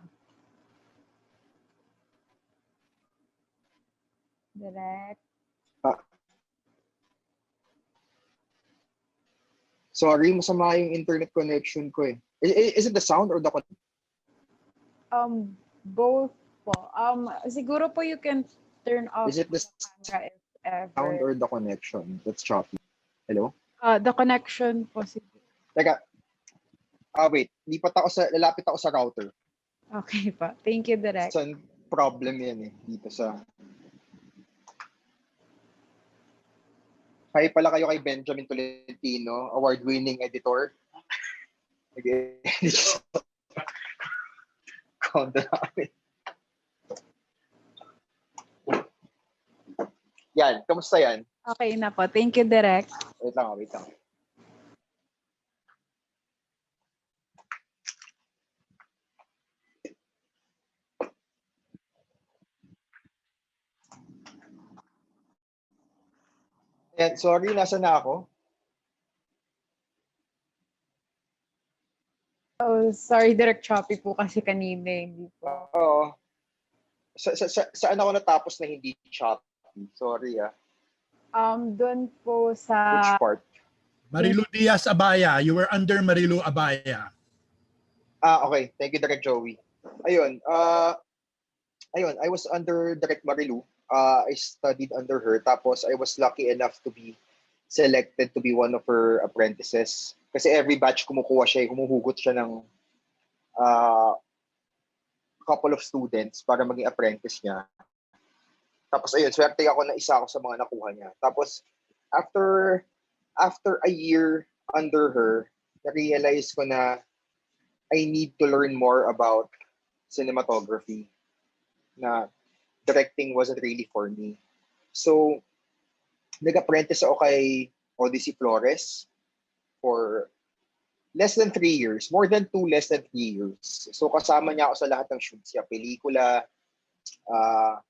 Direct. Sorry, masama yung internet connection ko eh. Is it the sound or the connection? Both po. Siguro po you can turn off Is it the camera if sound ever. or the connection? That's choppy. Hello? The connection po siguro. Teka. Wait. Lalapit ako sa router. Okay pa. Thank you, Direct. Saan problem yan eh. Dito sa... Hi pala kayo kay Benjamin Tolentino, award-winning editor. Nag-edit sa content namin. Yan, kamusta yan? Okay na po. Thank you, Direct. Wait lang, wait lang. Yan, sorry, nasa na ako? Oh, sorry, Direct, choppy po kasi kanina. Hindi po. Oo. Saan ako natapos na hindi choppy? Sorry ah. Doon po sa... Which part? Marilu Diaz Abaya. You were under Marilu Abaya. Okay. Thank you, Direct Joey. Ayun. I was under Direct Marilu. I studied under her. Tapos I was lucky enough to be selected to be one of her apprentices. Kasi every batch kumukuha siya, humuhugot siya ng couple of students para maging apprentice niya. Tapos ayun, swerte ako na isa ako sa mga nakuha niya. Tapos after a year under her, na-realize ko na I need to learn more about cinematography. Na directing wasn't really for me. So, nag-apprentice ako kay Odyssey Flores for less than 3 years. More than 2, less than 3 years. So, kasama niya ako sa lahat ng shoots niya. Pelikula,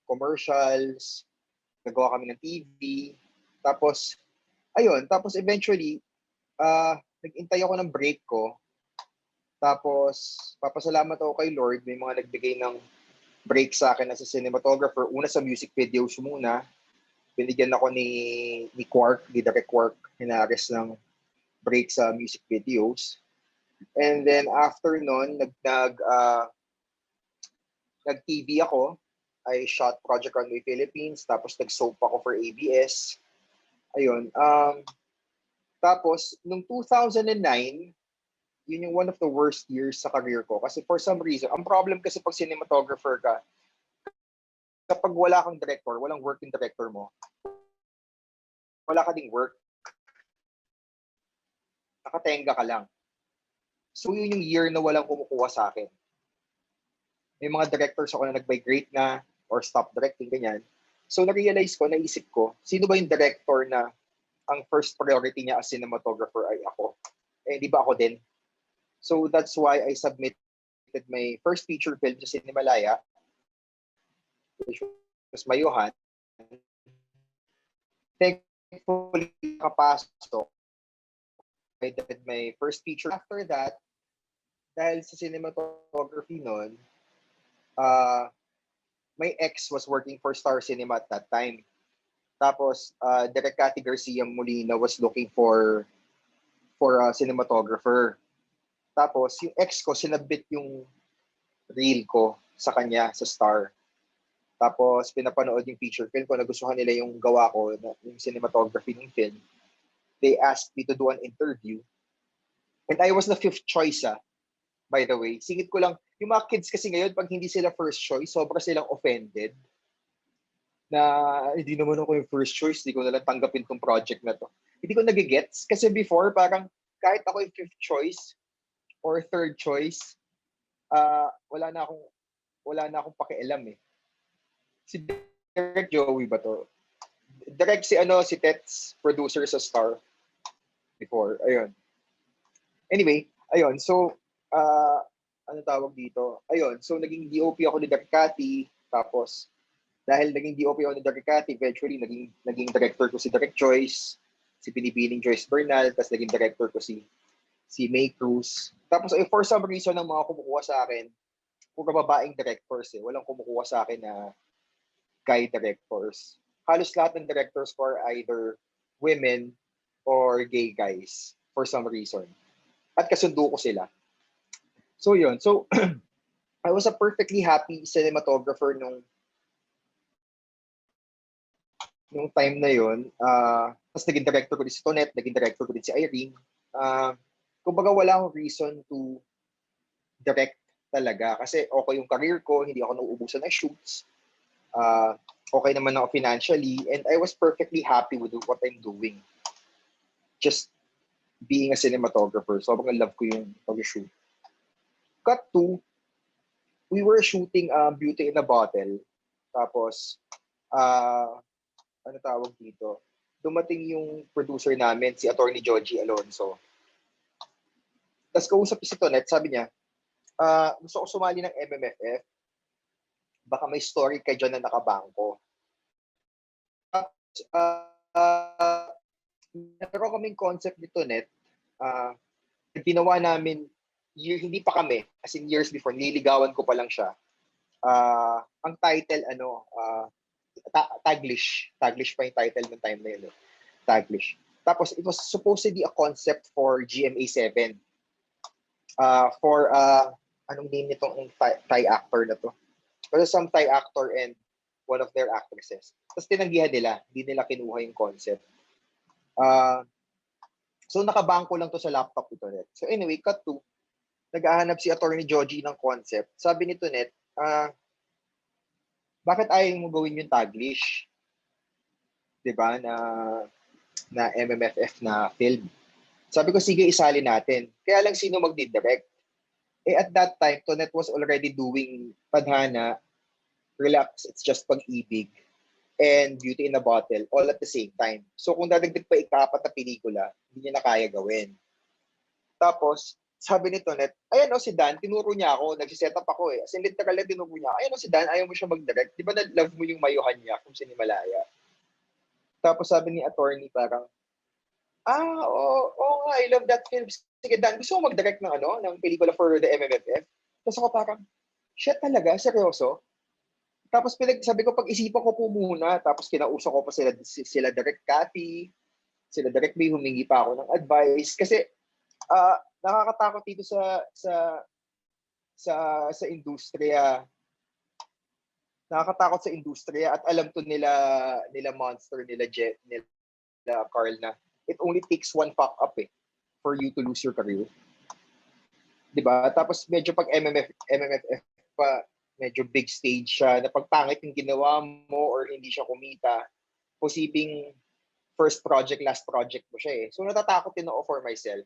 commercials, nagawa kami ng TV. Tapos, ayun. Tapos, eventually, nag-intay ako ng break ko. Tapos, papasalamat ako kay Lord. May mga nagbigay ng break sa akin as a cinematographer. Una sa music videos muna. Binigyan ako ni Quark, ni Direct Quark, Hinares ng break sa music videos. And then after nun, nag-TV ako. I shot Project Runway Philippines. Tapos nag-soap ako for ABS. Ayun. Tapos, nung 2009, yun yung one of the worst years sa career ko. Kasi for some reason, ang problem kasi pag cinematographer ka, kapag wala kang director, walang working director mo, wala ka ding work. Nakatenga ka lang. So yun yung year na walang kumukuha sa akin. May mga directors ako na nag-migrate na or stop directing, ganyan. So naisip ko, sino ba yung director na ang first priority niya as cinematographer ay ako? Eh, di ba ako din? So that's why I submitted my first feature film sa Cinemalaya, which was Mayuhan. Thankfully, nakapasok. I did my first feature. After that, dahil sa cinematography noon, my ex was working for Star Cinema at that time. Tapos, Direk Cathy Garcia Molina was looking for a cinematographer. Tapos, yung ex ko, sinabit yung reel ko sa kanya, sa Star. Tapos, pinapanood yung feature film ko, nagustuhan nila yung gawa ko, yung cinematography ng film. They asked me to do an interview. And I was the 5th choice, by the way. Singit ko lang, yung mga kids kasi ngayon, pag hindi sila first choice, sobra silang offended. Na, hindi naman ako yung first choice, hindi ko nalang tanggapin tong project na to. Hindi ko nagigets. Kasi before, parang kahit ako yung 5th choice or 3rd choice, wala na akong pakialam eh. Si Direk Joey ba to? Direct si Tets, producer sa Star before. Ayun. Anyway, ayun. So, ano tawag dito? Ayun. So, naging DOP ako ni Direk Cathy. Tapos, dahil naging DOP ako ni Direk Cathy, eventually, naging director ko si Direk Joyce. si Binibining Joyce Bernal, tapos naging director ko si May Cruz. Tapos for some reason, ang mga kumukuha sa akin, puro babaeng directors eh. Walang kumukuha sa akin na guy directors. Halos lahat ng directors ko are either women or gay guys for some reason. At kasundo ko sila. So yun. So I was a perfectly happy cinematographer nung time na yun. Tapos naging director ko din si Tonet, naging director ko din si Irene. Kumbaga wala akong reason to direct talaga. Kasi okay yung career ko, hindi ako nauubusan ng shoots. Okay naman ako financially, and I was perfectly happy with what I'm doing. Just being a cinematographer. Sobrang love ko yung pag-shoot. Cut to, we were shooting Beauty in a Bottle. Tapos, ano tawag dito? Dumating yung producer namin, si Attorney Joji Alonso. Tapos kausap si Tonet, sabi niya, gusto ko sumali ng MMFF. Baka may story kay John na nakabangko. Meron kaming concept ni Tonet. Ginawa namin, hindi pa kami, as in years before, nililigawan ko pa lang siya. Ang title, Taglish. Taglish pa yung title ng time na yun. Taglish. Tapos, it was supposed to be a concept for GMA7. Anong name nitong Thai actor na to? Pero some Thai actor and one of their actresses. Tapos tinanggihan nila. Hindi nila kinuha yung concept. So, nakabangko lang to sa laptop ito. So, anyway, cut to. Nag-ahanap si Attorney Joji ng concept. Sabi ni Tonet, bakit ayaw mo gawin yung Taglish? Diba? Na MMFF na film. Sabi ko, sige, isali natin. Kaya lang sino magdi-direct? At that time, Tonet was already doing Tadhana, Relax, It's Just Pag-ibig, and Beauty in a Bottle all at the same time. So kung dadagdag pa ikapat na pelikula, hindi niya na kaya gawin. Tapos, sabi ni Tonet, ayan si Dan, tinuro niya ako, nagsiset up ako eh. As in literal na tinuro niya, ayan si Dan, ayaw mo siya mag-direct. Di ba na-love mo yung mayuhan niya kung Sinimalaya? Tapos sabi ni attorney parang, oo nga, I love that film. Sige Dan, gusto mo mag-direct ng pelikula for the MMFF? Tapos ako parang, shit talaga, seryoso? Tapos sabi ko, pag-isipan ko po muna. Tapos kinausap ko pa sila Direct Cathy, sila Direct May, humingi pa ako ng advice. Kasi nakakatakot dito sa industriya. Nakakatakot sa industriya at alam to nila Monster, nila Jet, nila Carl na it only takes one fuck up for you to lose your career. 'Di ba? Tapos medyo pag MMFF pa, medyo big stage siya, na pagpangit yung ginawa mo or hindi siya kumita, posibleng first project, last project mo siya eh. So natatakot din ako for myself.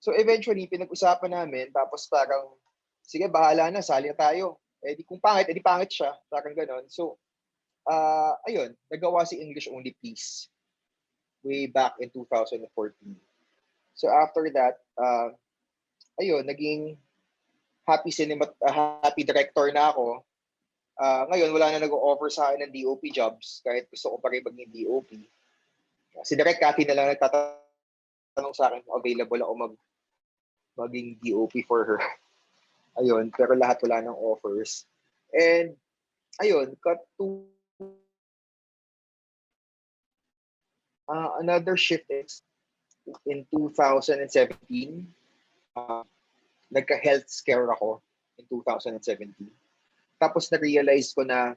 So eventually, pinag-usapan namin, tapos parang, sige, bahala na, sali na tayo. Di kung pangit, di pangit siya. Parang ganon. So, ayun, nagawa si English Only Please way back in 2014. So after that, ayun, naging happy director na ako. Ngayon, wala na nag-o-offer sa akin ng DOP jobs kahit gusto ko pa rin maging DOP. Si Direct Cathy na lang nagtatanong sa akin kung available ako maging DOP for her. Ayun, pero lahat wala ng offers. And, ayun, cut to another shift is in 2017. Nagka-health scare ako in 2017. Tapos na-realize ko na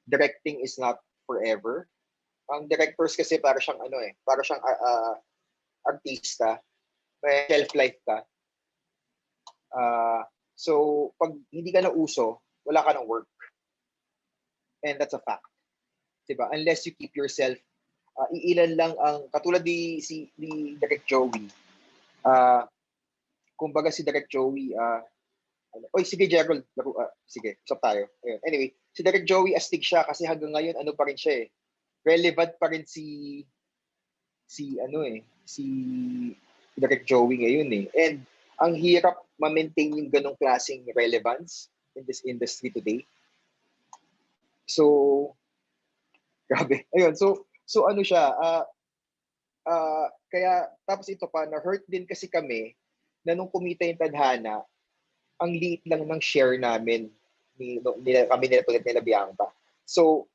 directing is not forever. Ang directors kasi para siyang artista. May shelf life ka. So, pag hindi ka na uso, wala ka ng work. And that's a fact. Diba? Unless you keep yourself, iilan lang ang, katulad ni Direct Joey. Kumbaga si Direct Joey, sige Gerald, sige, usap tayo. Ayun. Anyway, si Direct Joey astig siya kasi hanggang ngayon ano pa rin siya eh. Relevant pa rin si Direct Joey ngayon eh. And ang hirap ma-maintain yung ganong klaseng relevance in this industry today. So, grabe. Ayun, so ano siya, Kaya, tapos ito pa, na-hurt din kasi kami na nung kumita yung tadhana, ang liit lang ng share namin kami nila Bianca. So,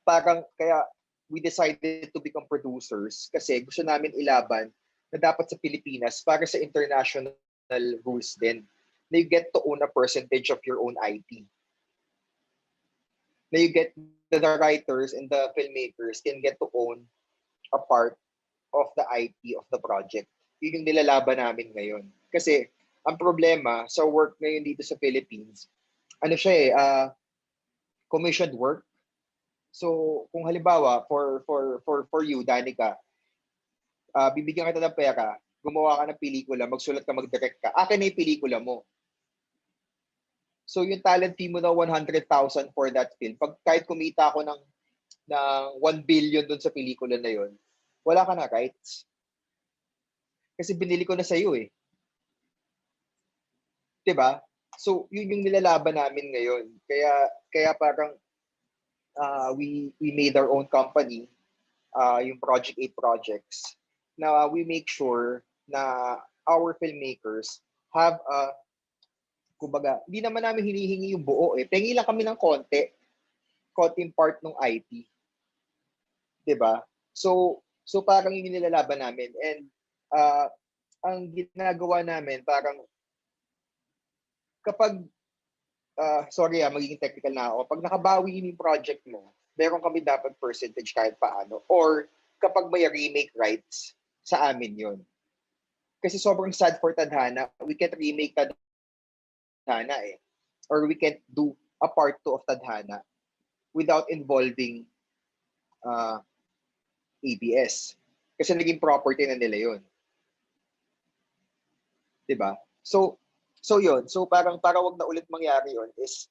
parang kaya we decided to become producers kasi gusto namin ilaban na dapat sa Pilipinas para sa international rules din na you get to own a percentage of your own IP. Na you get the writers and the filmmakers can get to own a part of the IP of the project. Yun yung nilalaban namin ngayon. Kasi ang problema sa work ngayon dito sa Philippines, ano siya commissioned work. So, kung halimbawa for you, Danica, bibigyan kita ng pera, gumawa ka ng pelikula, magsulat ka, mag-direct ka, akin na yung pelikula mo. So, yung talent fee mo na 100,000 for that film, kahit kumita ako ng 1 billion dun sa pelikula na yon, wala ka na rights. Kasi binili ko na sa iyo eh. 'Di ba? So, yun yung nilalaban namin ngayon. Kaya parang we made our own company, yung Project 8 Projects, na we make sure na our filmmakers have kumbaga, hindi naman namin hinihingi yung buo eh. Pengi lang kami ng konting part ng IP. 'Di ba? So parang yun yung nilalaban namin. And ang ginagawa namin, parang kapag sorry magiging technical na ako. Pag nakabawi yung project mo, meron kami dapat percentage kahit paano. Or kapag may remake rights, sa amin yun. Kasi sobrang sad for Tadhana, we can't remake Tadhana eh. Or we can't do a part 2 of Tadhana without involving ABS. Kasi naging property na nila yun. Diba? So yun. So parang para wag na ulit mangyari yun is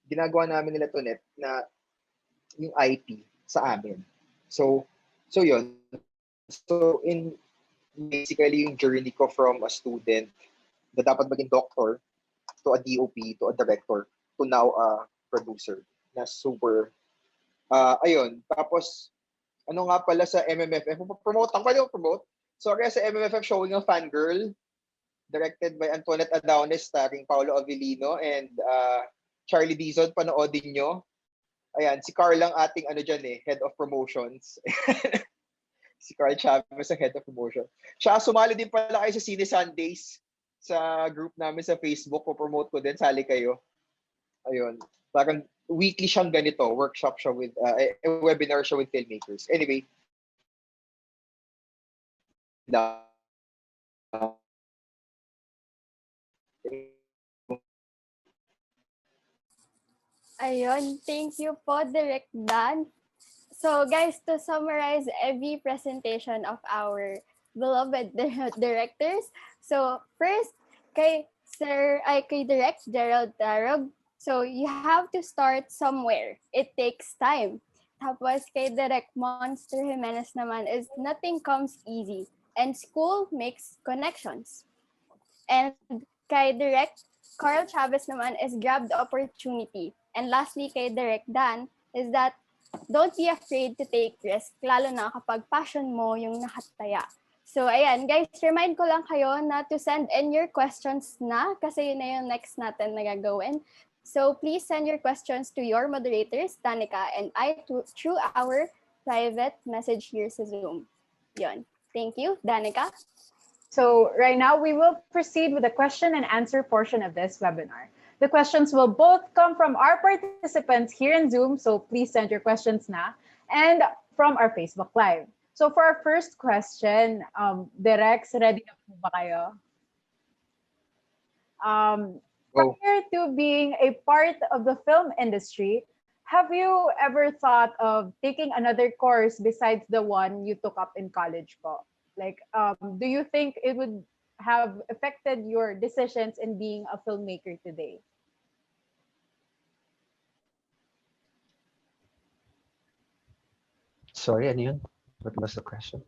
ginagawa namin nila Tonet na yung IP sa amin. So yun. So basically yung journey ko from a student na dapat maging doctor to a DOP, to a director, to now a producer na super ayun. Tapos ano nga pala sa MMFF, promote ang pwede promote. Sorry sa MMFF showing ng Fangirl, directed by Antoinette Adaunes, starring Paolo Avellino and Charlie Dizon. Panoodin nyo. Ayan, si Carl ang ating head of promotions. Si Carl Chavez ang head of promotion. Siya, sumali din pala kayo sa Cine Sundays sa group namin sa Facebook. Promote ko din, sali kayo. Ayun. Parang weekly siyang ganito, workshop siya with, webinar siya with filmmakers. Anyway, Ayun, thank you po, Direct Dan. So guys, to summarize every presentation of our beloved directors, so first, kay Direct Gerald Tarog, so you have to start somewhere. It takes time. Tapos kay Direct Monster Jimenez naman is nothing comes easy and school makes connections. And kay Direct Carl Chavez naman is grab the opportunity. And lastly kay Direct Dan is that don't be afraid to take risk, lalo na kapag passion mo yung nakataya. So ayan, guys, remind ko lang kayo na to send in your questions na kasi yun na yung next natin na gagawin. So please send your questions to your moderators, Danica and I, through our private message here sa Zoom. Yun. Thank you, Danica. So right now, we will proceed with the question and answer portion of this webinar. The questions will both come from our participants here in Zoom, so please send your questions now, and from our Facebook Live. So for our first question, Derex, ready na po ba kayo? Prior to being a part of the film industry, have you ever thought of taking another course besides the one you took up in college po? Like, do you think it would have affected your decisions in being a filmmaker today? Sorry, ano yun? What was the question?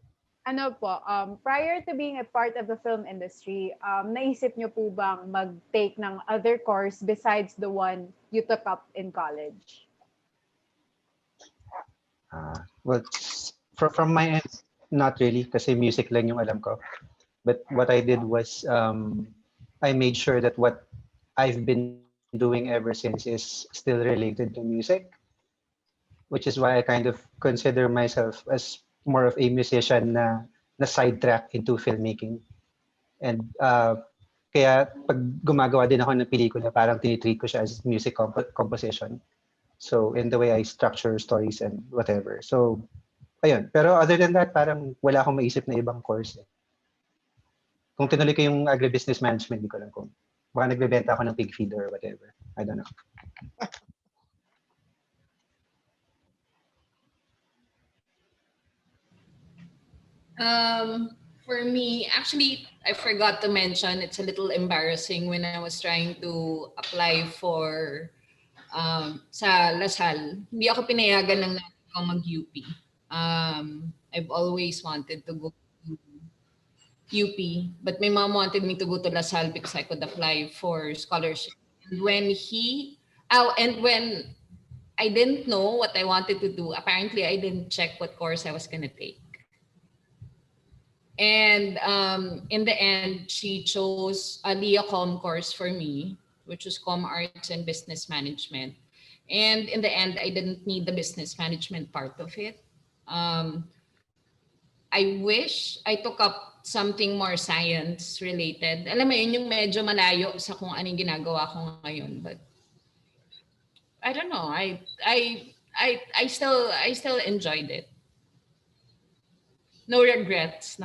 Ano po, prior to being a part of the film industry, naisip nyo po bang mag-take ng other course besides the one you took up in college? Well, From my end, not really, kasi music lang yung alam ko. But what I did was I made sure that what I've been doing ever since is still related to music, which is why I kind of consider myself as more of a musician na sidetrack into filmmaking. And kaya pag gumagawa din ako ng pelikula, parang tinitreat ko siya as music composition. So in the way I structure stories and whatever. So ayun. Pero other than that, parang wala akong maisip na ibang course. Kung tinuloy ko yung agribusiness management, di ko lang kung baka nagbebenta ako ng pig feeder or whatever. I don't know. For me, actually, I forgot to mention, it's a little embarrassing when I was trying to apply for sa Lasal. Hindi ako pinayagan ng nanay ko mag-UP. I've always wanted to go to UP, but my mom wanted me to go to Lasal because I could apply for scholarship. And when I didn't know what I wanted to do, apparently I didn't check what course I was gonna take. And in the end, she chose a LeoCom course for me, which was Com Arts and Business Management. And in the end, I didn't need the business management part of it. I wish I took up something more science related. Alam mo yun, yung medyo malayo sa kung anong ginagawa ko ngayon. But I don't know. I still enjoyed it. No regrets.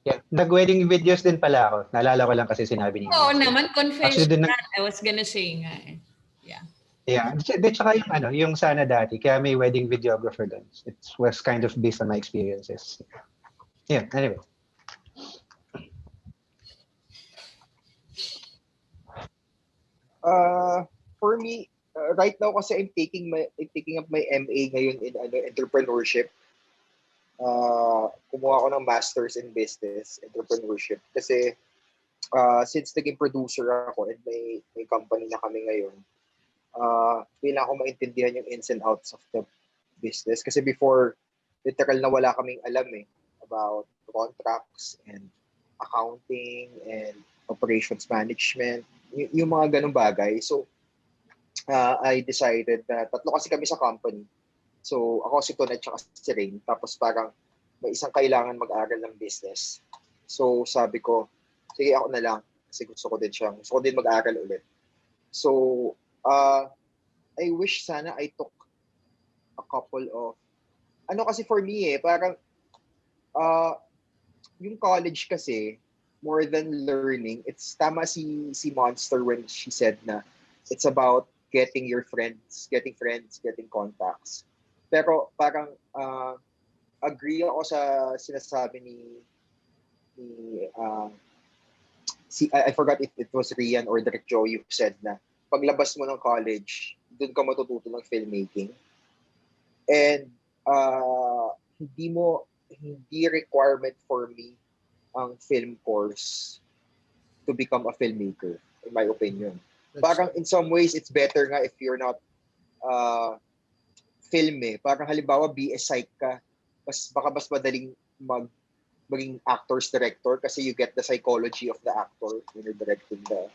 Yeah, nag-wedding videos din pala ako. Naalala ko lang kasi sinabi niyo. Oo naman, confession. Actually, I was gonna say nga eh. Yeah. Yeah, tsaka yung sana dati, kaya may wedding videographer doon. It was kind of based on my experiences. Yeah, anyway. For me, right now kasi I'm taking up my MA ngayon in entrepreneurship. Kumuha ako ng Masters in Business Entrepreneurship kasi since naging producer ako and may company na kami ngayon, kailangan ko maintindihan yung ins and outs of the business. Kasi before, literal na wala kaming alam about contracts and accounting and operations management, yung mga ganung bagay. So, I decided na tatlo kasi kami sa company. So, ako si Tonet at si Rain. Tapos parang may isang kailangan mag-aral ng business. So, sabi ko, sige ako na lang. Kasi gusto ko din mag-aral ulit. So, I wish sana I took a couple of, kasi for me parang, yung college kasi, more than learning, it's tama si Monster when she said na it's about getting friends, getting contacts. Pero parang, agree ako sa sinasabi I forgot if it was Rian or Direk Joe who said na paglabas mo ng college, doon ka matututo ng filmmaking. And hindi requirement for me ang film course to become a filmmaker, in my opinion. Parang in some ways, it's better nga if you're not film Parang halimbawa, BS Psych ka, baka mas madaling maging actor's director kasi you get the psychology of the actor when you're directing the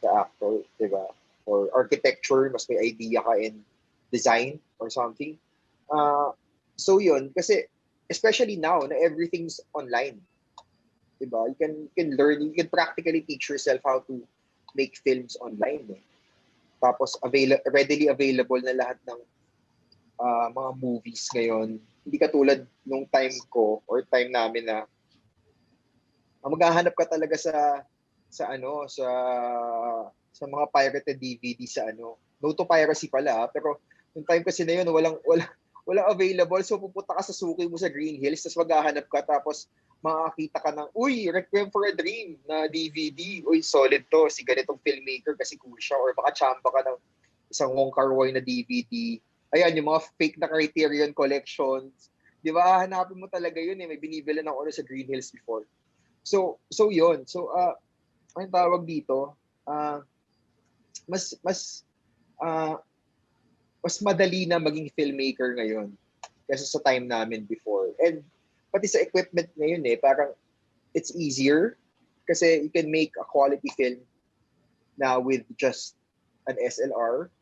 actor, diba? Or architecture, mas may idea ka in design or something. So yun, kasi especially now na everything's online. Diba? You can learn, you can practically teach yourself how to make films online. Tapos readily available na lahat ng mga movies ngayon. Hindi katulad nung time ko or time namin na maghahanap ka talaga sa mga pirated DVD sa No to piracy pala, pero yung time kasi na yun walang available, so pupunta ka sa suki mo sa Green Hills, tapos maghahanap ka, tapos makakita ka ng Requiem for a Dream na DVD. Solid to, si ganitong filmmaker kasi cool siya, or baka chamba ka ng isang Wong Kar-wai na DVD. Ayan, yung mga fake na Criterion collections. Di ba? Hanapin mo talaga yun May binibili ng sa Green Hills before. So yun. So, ang tawag dito, mas madali na maging filmmaker ngayon. kasi sa time namin before. And pati sa equipment ngayon parang it's easier kasi you can make a quality film now with just an SLR,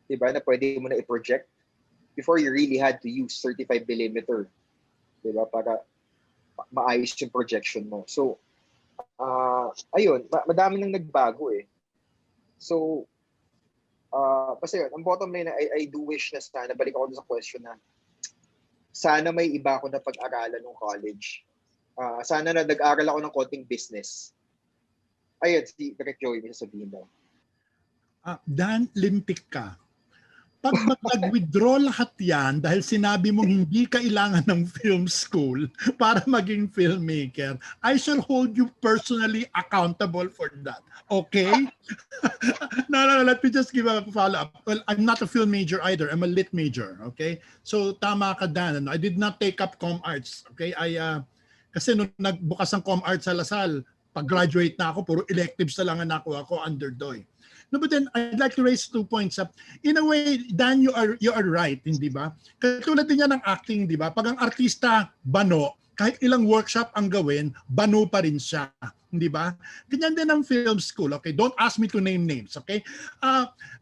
diba, na pwede mo na i-project. Before, you really had to use 35mm, diba, para maayos yung projection mo. So, ayun, madami nang nagbago So, basta yun, ang bottom line, I do wish na sana, balik ako sa question na, sana may iba ako na pag-aralan ng college. Sana na nag-aral ako ng konting business. Ayun, si Direk Joey, may sasabihin daw. Dan, lintik ka. Pag nag-withdraw lahat yan dahil sinabi mong hindi kailangan ng film school para maging filmmaker, I shall hold you personally accountable for that. Okay? No, let me just give a follow-up. Well, I'm not a film major either. I'm a lit major. Okay? So, tama ka, Dan. I did not take up com arts. Okay? Kasi nung nagbukas ng com arts sa Lasal, pag-graduate na ako, puro electives na lang ang nakuha ko under DOY. No, but then I'd like to raise 2 points up. In a way, Dan, you are right, hindi ba? Katulad din yan ng acting, di ba? Pag ang artista bano, kahit ilang workshop ang gawin, bano pa rin siya, hindi ba? Ganyan din ang film school, okay? Don't ask me to name names, okay?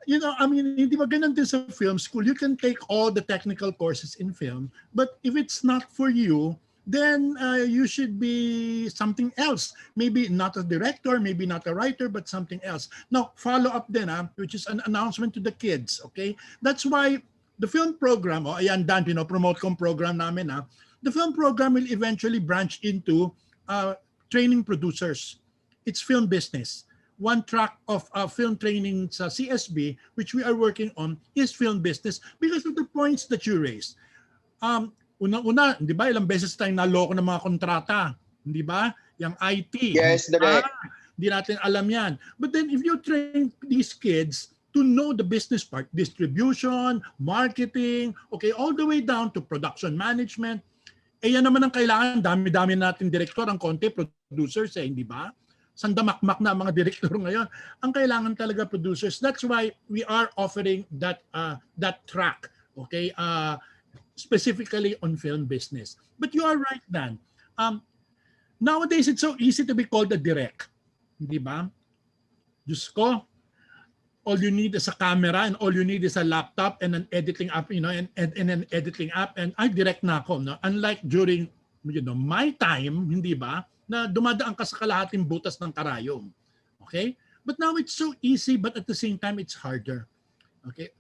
Hindi ba ganyan din sa film school? You can take all the technical courses in film, but if it's not for you, then you should be something else. Maybe not a director, maybe not a writer, but something else. Now, follow up then, which is an announcement to the kids, okay? That's why the film program, ayan Dan, promote kong program namin, the film program will eventually branch into training producers. It's film business. One track of film training sa CSB, which we are working on, is film business because of the points that you raised. Una, di ba, ilang beses tayong naloko ng mga kontrata, di ba? Yung IT. Yes, direct. Hindi natin alam yan. But then if you train these kids to know the business part, distribution, marketing, okay, all the way down to production management, yan naman ang kailangan. Dami-dami natin direktor, ang konti, producers, hindi ba? Sandamakmak na ang mga direktor ngayon. Ang kailangan talaga producers. That's why we are offering that track, okay? Specifically on film business. But you are right, Dan. Nowadays, it's so easy to be called a direct. Di ba? Diyos ko, all you need is a camera and all you need is a laptop and an editing app, and an editing app, and I direct na ako. No? Unlike during my time, hindi ba, na dumadaan ka sa kalahating butas ng karayom. Okay? But now it's so easy, but at the same time, it's harder. Okay?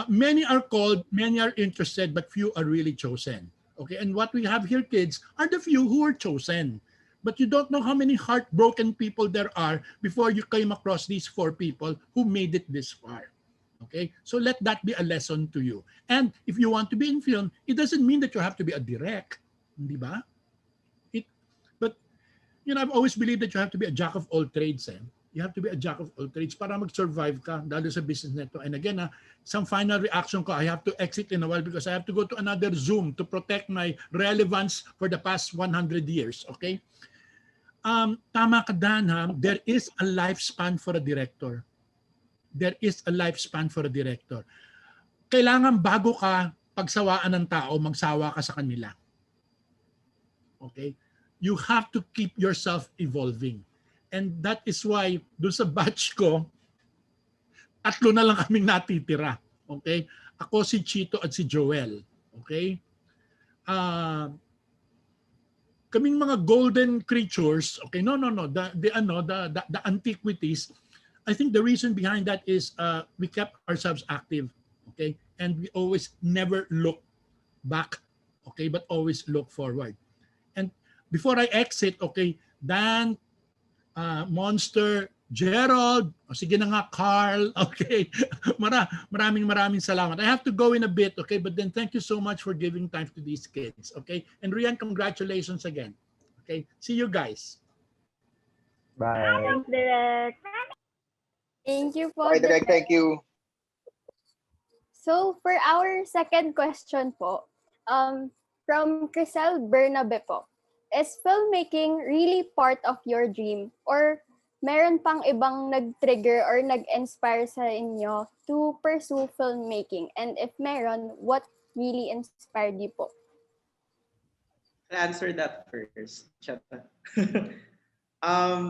Many are called, many are interested, but few are really chosen. Okay, and what we have here, kids, are the few who are chosen. But you don't know how many heartbroken people there are before you came across these 4 people who made it this far. Okay, so let that be a lesson to you. And if you want to be in film, it doesn't mean that you have to be a direct, di ba? But I've always believed that you have to be a jack of all trades. You have to be a jack of all trades para mag-survive ka dahil sa business neto. And again, some final reaction ko, I have to exit in a while because I have to go to another Zoom to protect my relevance for the past 100 years. Okay? Tama ka, Dan, there is a lifespan for a director. There is a lifespan for a director. Kailangan bago ka pagsawaan ng tao, magsawa ka sa kanila. Okay? You have to keep yourself evolving. And that is why, doon sa batch ko, 3 na lang kaming natitira. Okay? Ako, si Chito at si Joel. Okay? Kaming mga golden creatures, okay? No. The antiquities, I think the reason behind that is we kept ourselves active. Okay? And we always never look back. Okay? But always look forward. And before I exit, okay, Dan, Monster, Gerald, sige na nga, Carl, okay. Maraming salamat. I have to go in a bit, okay, but then thank you so much for giving time to these kids, okay. And Rian, congratulations again. Okay, see you guys. Bye. Thanks, Direk. Thank you po. Bye, Direk. Thank you. So for our second question po, from Crisel Bernabe po, is filmmaking really part of your dream or meron pang ibang nag-trigger or nag-inspire sa inyo to pursue filmmaking? And if meron, what really inspired you po? I'll answer that first. Charot.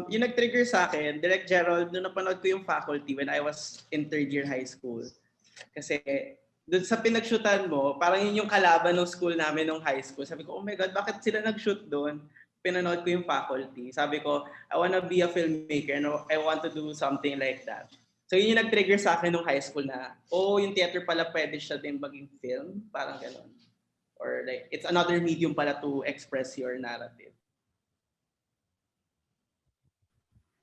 Yung nag-trigger sa akin, Direct Gerald, nung napanood ko yung Faculty when I was in third year high school. Kasi doon sa pinag-shootan mo, parang yun yung kalaban ng school namin nung high school. Sabi ko, oh my God, bakit sila nag-shoot doon? Pinanood ko yung Faculty. Sabi ko, I wanna be a filmmaker and I want to do something like that. So yun yung nag-trigger sa akin nung high school na, oh, yung theater pala pwede siya din maging film. Parang gano'n. Or like, it's another medium pala to express your narrative.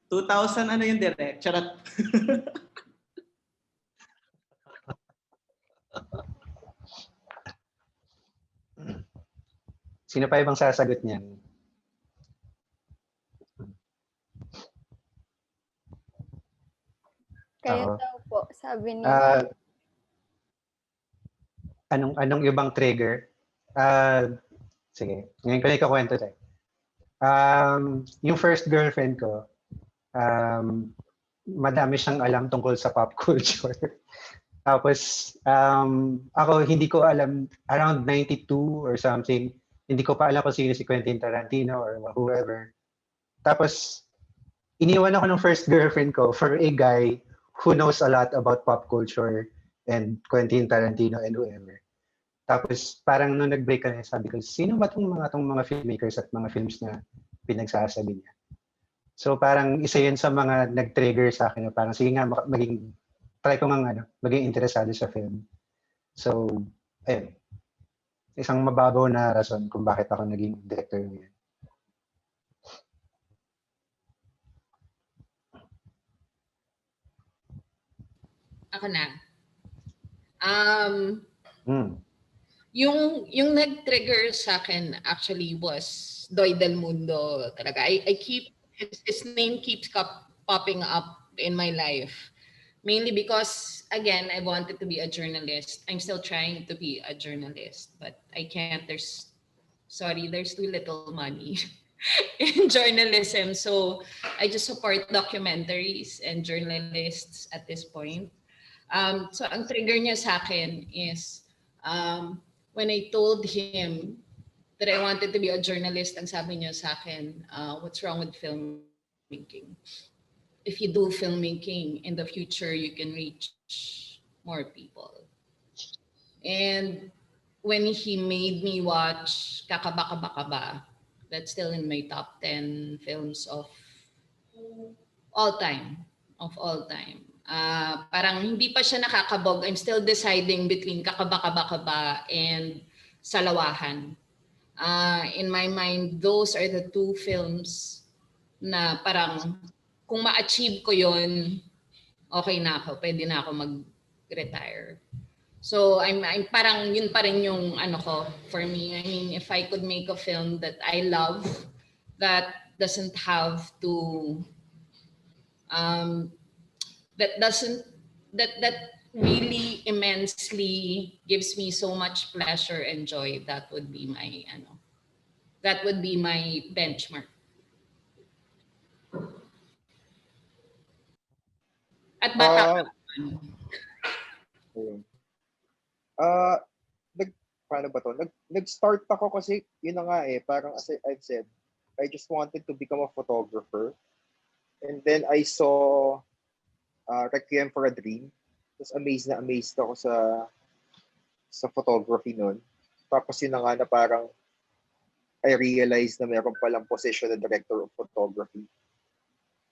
2000 ano yung direct? Charot. Sino pa ibang sasagot niyan? Kayo Ako. daw po, sabi ni Anong ibang trigger? Sige, ngayon ko na ikakwento tayo. Yung first girlfriend ko, madami siyang alam tungkol sa pop culture. Tapos, ako hindi ko alam, around 92 or something, hindi ko pa alam kung sino si Quentin Tarantino or whoever. Tapos, iniwan ako ng first girlfriend ko for a guy who knows a lot about pop culture and Quentin Tarantino and whoever. Tapos, parang nung nag-break kami, sabi ko, sino ba tong mga filmmakers at mga films na pinagsasabi niya? So, parang isa yun sa mga nag-trigger sa akin. Parang, sige nga, try ko nga maging interesado sa film. So, ayun. Isang mababaw na rason kung bakit ako naging director ngayon. Ako na. Yung nag-trigger sa akin actually was Doy Del Mundo talaga. I keep his name keeps popping up in my life. Mainly because again, I wanted to be a journalist. I'm still trying to be a journalist, but I can't. There's too little money in journalism. So I just support documentaries and journalists at this point. So ang trigger niya sa akin is when I told him that I wanted to be a journalist, ang sabi niya sa akin, what's wrong with filmmaking? If you do filmmaking in the future, you can reach more people. And when he made me watch Kakaba, that's still in my top 10 films of all time. Parang hindi pa siya nakakabog. I'm still deciding between Kakaba and Salawahan. In my mind, those are the two films na parang kung ma-achieve ko yon, okay na ako. Pwede na ako mag-retire. So I'm parang yun pa rin yung ko for me. I mean, if I could make a film that I love, that doesn't have to that really immensely gives me so much pleasure and joy, that would be my benchmark. At bata paano ba to? Nag-start ako kasi yun na nga parang as I've said, I just wanted to become a photographer. And then I saw Requiem for a Dream. Tapos amazed ako sa photography nun. Tapos yun na nga na parang I realized na meron palang position na director of photography.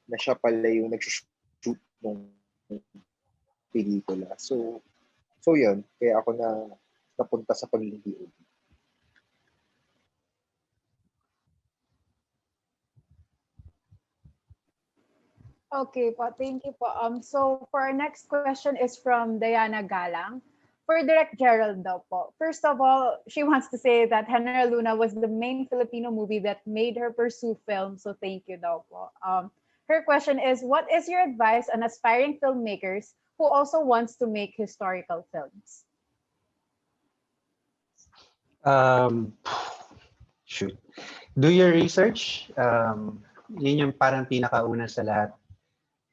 Na siya pala yung nag-shoot ng pelikula. So yun. Kaya ako napunta sa pagiging POV. Okay po, thank you po. So for our next question is from Diana Galang. For Direct Gerald daw po. First of all, she wants to say that Henry Luna was the main Filipino movie that made her pursue film. So thank you daw po. Her question is, what is your advice on aspiring filmmakers who also wants to make historical films? Shoot. Do your research. Yun yung parang pinakauna sa lahat.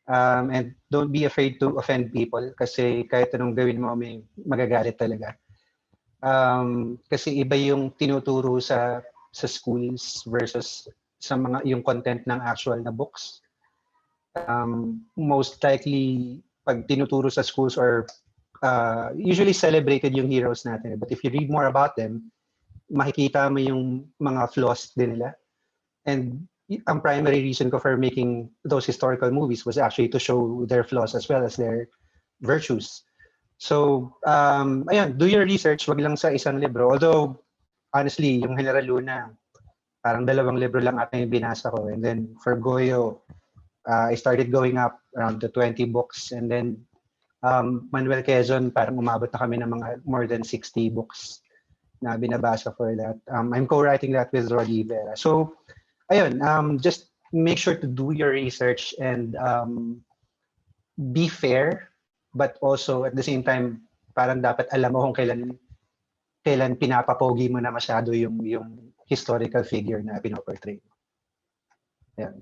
And don't be afraid to offend people kasi kahit anong gawin mo, may magagalit talaga. Kasi iba yung tinuturo sa schools versus sa mga yung content ng actual na books. Most likely, pag tinuturo sa schools or usually celebrated yung heroes natin. But if you read more about them, makikita mo yung mga flaws din nila. And ang primary reason ko for making those historical movies was actually to show their flaws as well as their virtues. So, ayun, do your research, wag lang sa isang libro. Although, honestly, yung General Luna, parang 2 libro lang ata yung binasa ko. And then for Goyo, I started going up around the 20 books. And then Manuel Quezon, parang umabot na kami ng mga more than 60 books na binabasa for that. I'm co-writing that with Rodi Vera. So, ayun, just make sure to do your research and be fair, but also at the same time, parang dapat alam mo kung kailan pinapapogi mo na masyado yung historical figure na pinoportray. Yan.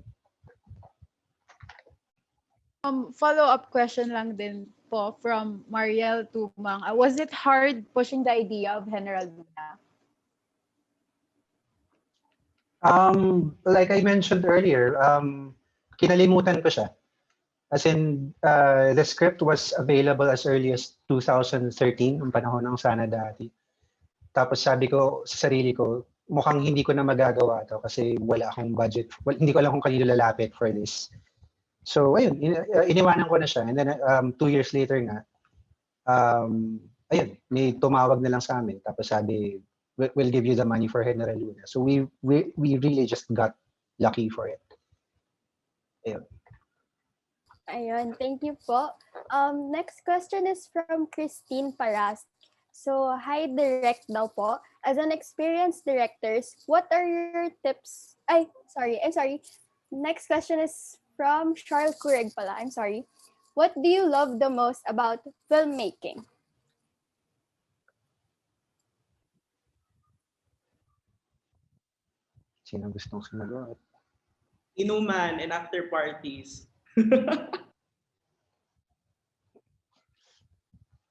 Follow-up question lang din po from Mariel Tumang. Was it hard pushing the idea of General Luna? Like I mentioned earlier, kinalimutan ko siya. As in, the script was available as early as 2013, ang panahon ng Sana Dati. Tapos sabi ko sa sarili ko, mukhang hindi ko na magagawa to kasi wala akong budget. Well, hindi ko alam kung kanino lalapit for this. So, ayun, iniwanan ko na siya. And then, 2 years later nga, ayun, may tumawag na lang sa amin. Tapos sabi, we'll give you the money for General Luna. So, we really just got lucky for it. Ayun. Ayun, thank you po. Next question is from Christine Paras. So, hi Direct daw po. As an experienced directors, what are your tips? I'm sorry. Next question is from Charles Kureg pala. I'm sorry. What do you love the most about filmmaking? Sino gustong sumagot? Inuman and after parties.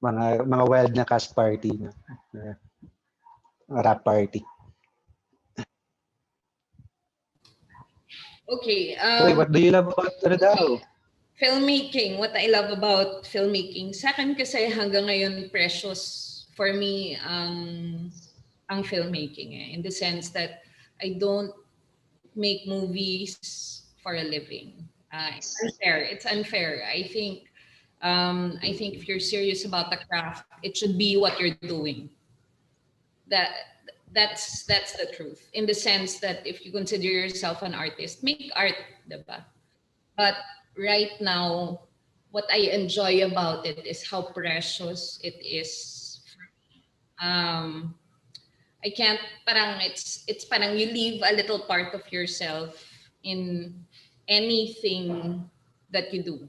mga wild na cast party na rap party. Okay. Wait, what do you love about daw? Filmmaking. What I love about filmmaking. Sa akin kasi hanggang ngayon precious for me ang filmmaking. In the sense that I don't make movies for a living. It's unfair. I think if you're serious about the craft, it should be what you're doing. That's the truth. In the sense that if you consider yourself an artist, make art, diba? But right now, what I enjoy about it is how precious it is for me. I can't, it's parang you leave a little part of yourself in anything that you do.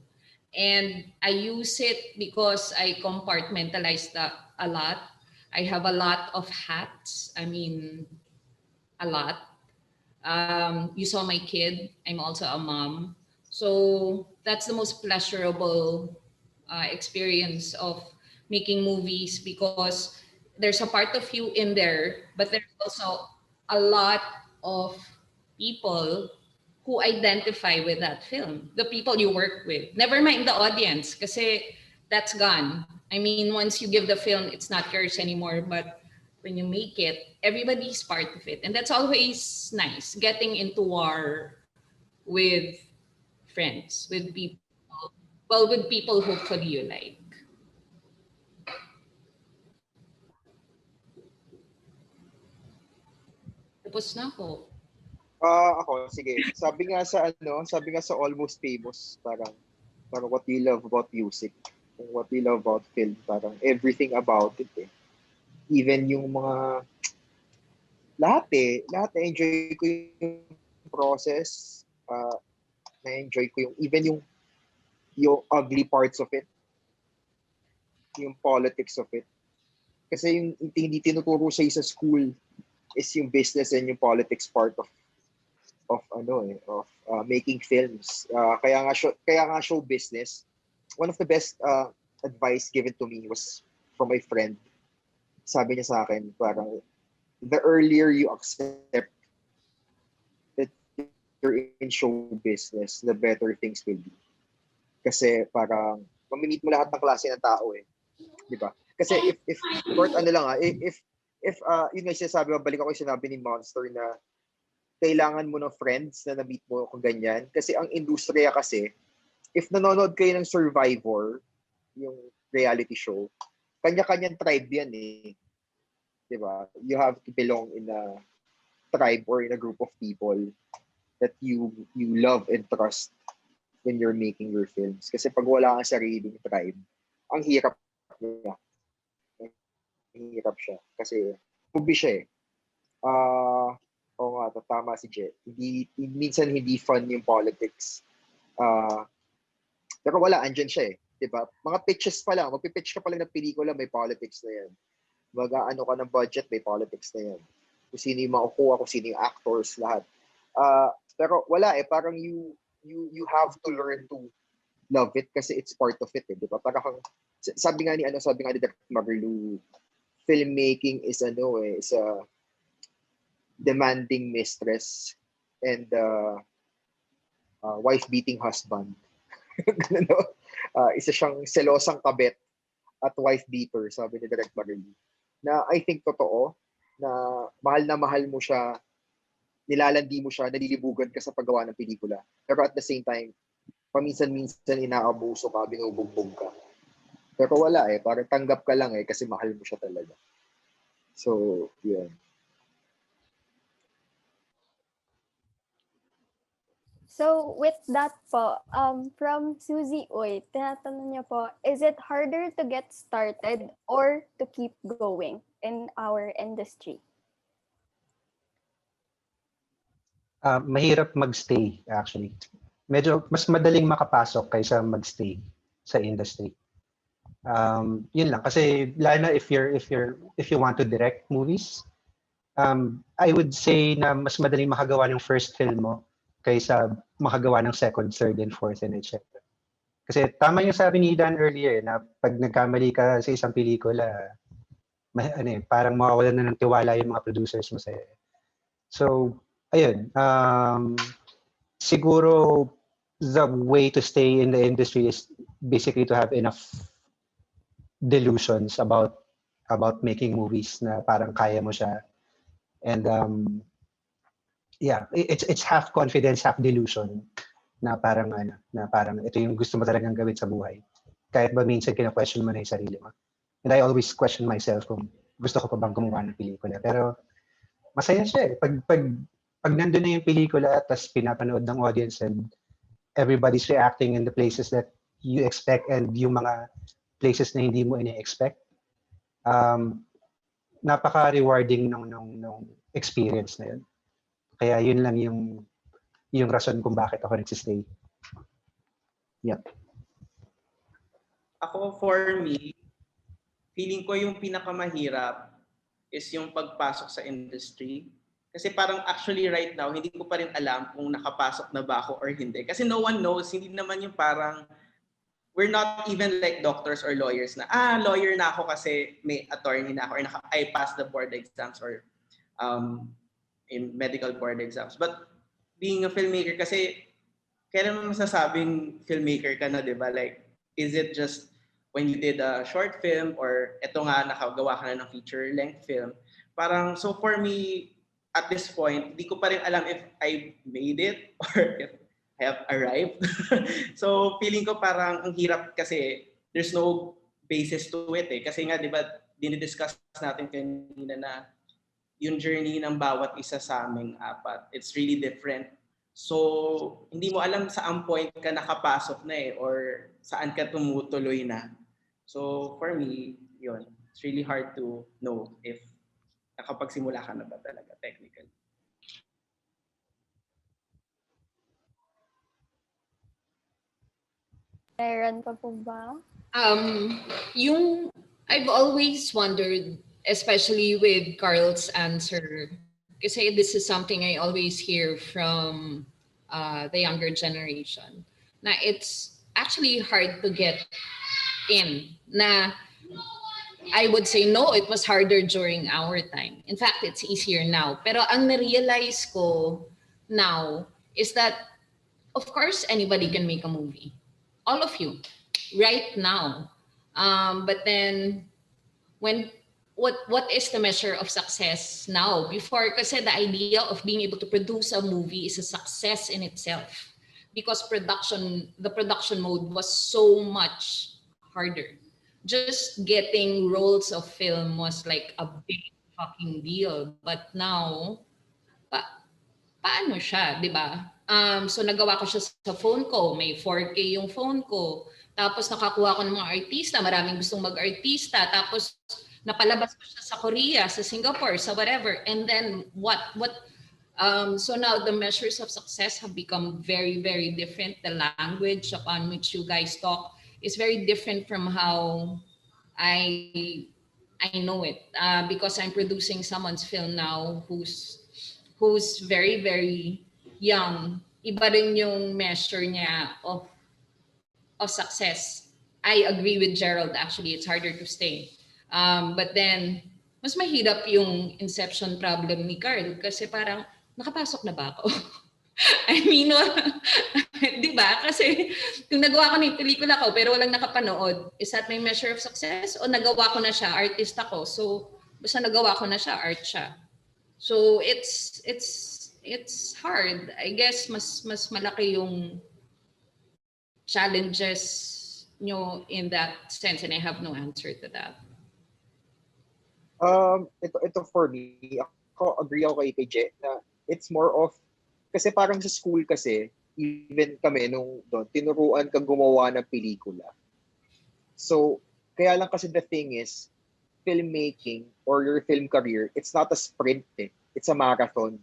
And I use it because I compartmentalize that a lot. I have a lot of hats. I mean, a lot. You saw my kid. I'm also a mom. So that's the most pleasurable experience of making movies because there's a part of you in there, but there's also a lot of people who identify with that film, the people you work with. Never mind the audience, kasi that's gone. I mean, once you give the film, it's not yours anymore, but when you make it, everybody's part of it. And that's always nice, getting into war with friends, with people, well, with people hopefully you like. Tapos na ako. Ako, sige. Sabi nga sa Almost Famous, parang what do you love about music? What do you love about film? Parang everything about it eh. Even yung mga lahat na-enjoy ko yung process. Na-enjoy ko yung ugly parts of it. Yung politics of it. Kasi yung hindi tinuturo sa school is yung business and yung politics part of making films. Kaya nga show business. One of the best advice given to me was from my friend. sabi niya sa akin, parang the earlier you accept that you're in show business, the better things will be. Kasi parang mamimit mo lahat ng klase ng tao eh. Di ba? Kasi if short ano lang if yun nga sinasabi, balik ako yung sinabi ni Monster na kailangan mo ng friends na na-meet mo kung ganyan. Kasi ang industriya kasi, if nanonood kayo ng Survivor, yung reality show, kanya-kanyang tribe yan eh. Diba? You have to belong in a tribe or in a group of people that you love and trust when you're making your films. Kasi pag wala kang sariling tribe, ang hirap niya. Ang hirap siya. Kasi movie siya eh. Oo nga, tama si Jet. Minsan hindi fun yung politics. Pero wala, andyan siya eh. Diba? Mga pitches pa lang, magpipitch ka pa lang ng pelikula, may politics na yan. Mag-ano ka ng budget, may politics na yan. Kung sino yung makukuha, kung sino yung actors, lahat. Pero wala eh, parang you have to learn to love it kasi it's part of it eh, diba? Parang sabi nga ni Dr. Magalu, filmmaking is a demanding mistress and wife-beating husband. Isa siyang selosang kabet at wife-beater, sabi ni Direk Magalu. Na I think totoo, na mahal mo siya, nilalandi mo siya, nalilibugan ka sa paggawa ng pelikula. Pero at the same time, paminsan-minsan inaabuso ka, binubugbog ka. Pero wala eh, parang tanggap ka lang eh, kasi mahal mo siya talaga. So, yun. So with that po, from Suzy Uy, tinatanong niya po, is it harder to get started or to keep going in our industry? Mahirap magstay actually. Medyo mas madaling makapasok kaysa magstay sa industry. Yun lang kasi lalo na if you want to direct movies, I would say na mas madaling makagawa ng first film mo kaysa makagawa ng second, third, and fourth, and etc. Kasi tama yung sabi ni Dan earlier na pag nagkamali ka sa isang pelikula, parang mawawalan na ng tiwala yung mga producers mo sa'yo. So, ayun. Siguro the way to stay in the industry is basically to have enough delusions about making movies na parang kaya mo siya. And yeah, it's half confidence, half delusion na parang ito yung gusto mo talagang gawin sa buhay. Kahit ba minsan kina-question mo na yung sarili mo. And I always question myself kung gusto ko pa bang gumawa ng pelikula. Pero masaya siya eh. Pag nandun na yung pelikula tapos pinapanood ng audience and everybody's reacting in the places that you expect and yung mga places na hindi mo ini-expect, napaka-rewarding nung experience na yun. Kaya yun lang yung rason kung bakit ako nagsistay. Yep. Ako, for me, feeling ko yung pinakamahirap is yung pagpasok sa industry. Kasi parang actually right now, hindi ko pa rin alam kung nakapasok na ba ako or hindi. Kasi no one knows, hindi naman yung parang, we're not even like doctors or lawyers na, lawyer na ako kasi may attorney na ako or I passed the board exams or in medical board exams. But being a filmmaker kasi, kaya naman masasabing filmmaker ka na, di ba? Like, is it just when you did a short film or eto nga, nakagawa ka na ng feature-length film? Parang, so for me, at this point, di ko pa rin alam if I made it or if I have arrived. So, feeling ko parang ang hirap kasi there's no basis to it eh. Kasi nga, di ba, dinidiscuss natin kanina na yung journey ng bawat isa sa aming apat, it's really different. So, hindi mo alam saan point ka nakapasok na eh or saan ka tumutuloy na. So, for me, yun, it's really hard to know if nakapagsimula ka na ba talaga technically. Meron pa po ba? I've always wondered, especially with Carl's answer, kasi this is something I always hear from the younger generation, na it's actually hard to get in. Na I would say no, it was harder during our time. In fact, it's easier now. Pero ang na-realize ko now is that, of course, anybody can make a movie. All of you, right now. But then, what is the measure of success now? Before, kasi the idea of being able to produce a movie is a success in itself, because the production mode was so much harder. Just getting rolls of film was like a big fucking deal. But now, paano siya, di ba? So nagawa ko siya sa phone ko, may 4K yung phone ko. Tapos nakakuha ko ng mga artista, maraming gustong mag-artista. Tapos napalabas ko siya sa Korea, sa Singapore, sa whatever. And then so now the measures of success have become very, very different. The language upon which you guys talk is very different from how I know it, because I'm producing someone's film now who's very, very young. Iba rin yung measure niya of success. I agree with Gerald, actually, it's harder to stay. But then, mas mahirap yung inception problem ni Carl kasi parang, nakapasok na ba ako? I mean, di ba? Kasi kung nagawa ko na yung pelikula ko pero walang nakapanood, is that my measure of success? O nagawa ko na siya, artist ako. So, basta nagawa ko na siya, art siya. So, it's hard. I guess mas malaki yung challenges nyo in that sense, and I have no answer to that. Ito for me, ako agree ako kay Je na it's more of, kasi parang sa school kasi, even kami nung doon, tinuruan ka gumawa ng pelikula. So, kaya lang kasi the thing is, filmmaking or your film career, it's not a sprint eh. It's a marathon.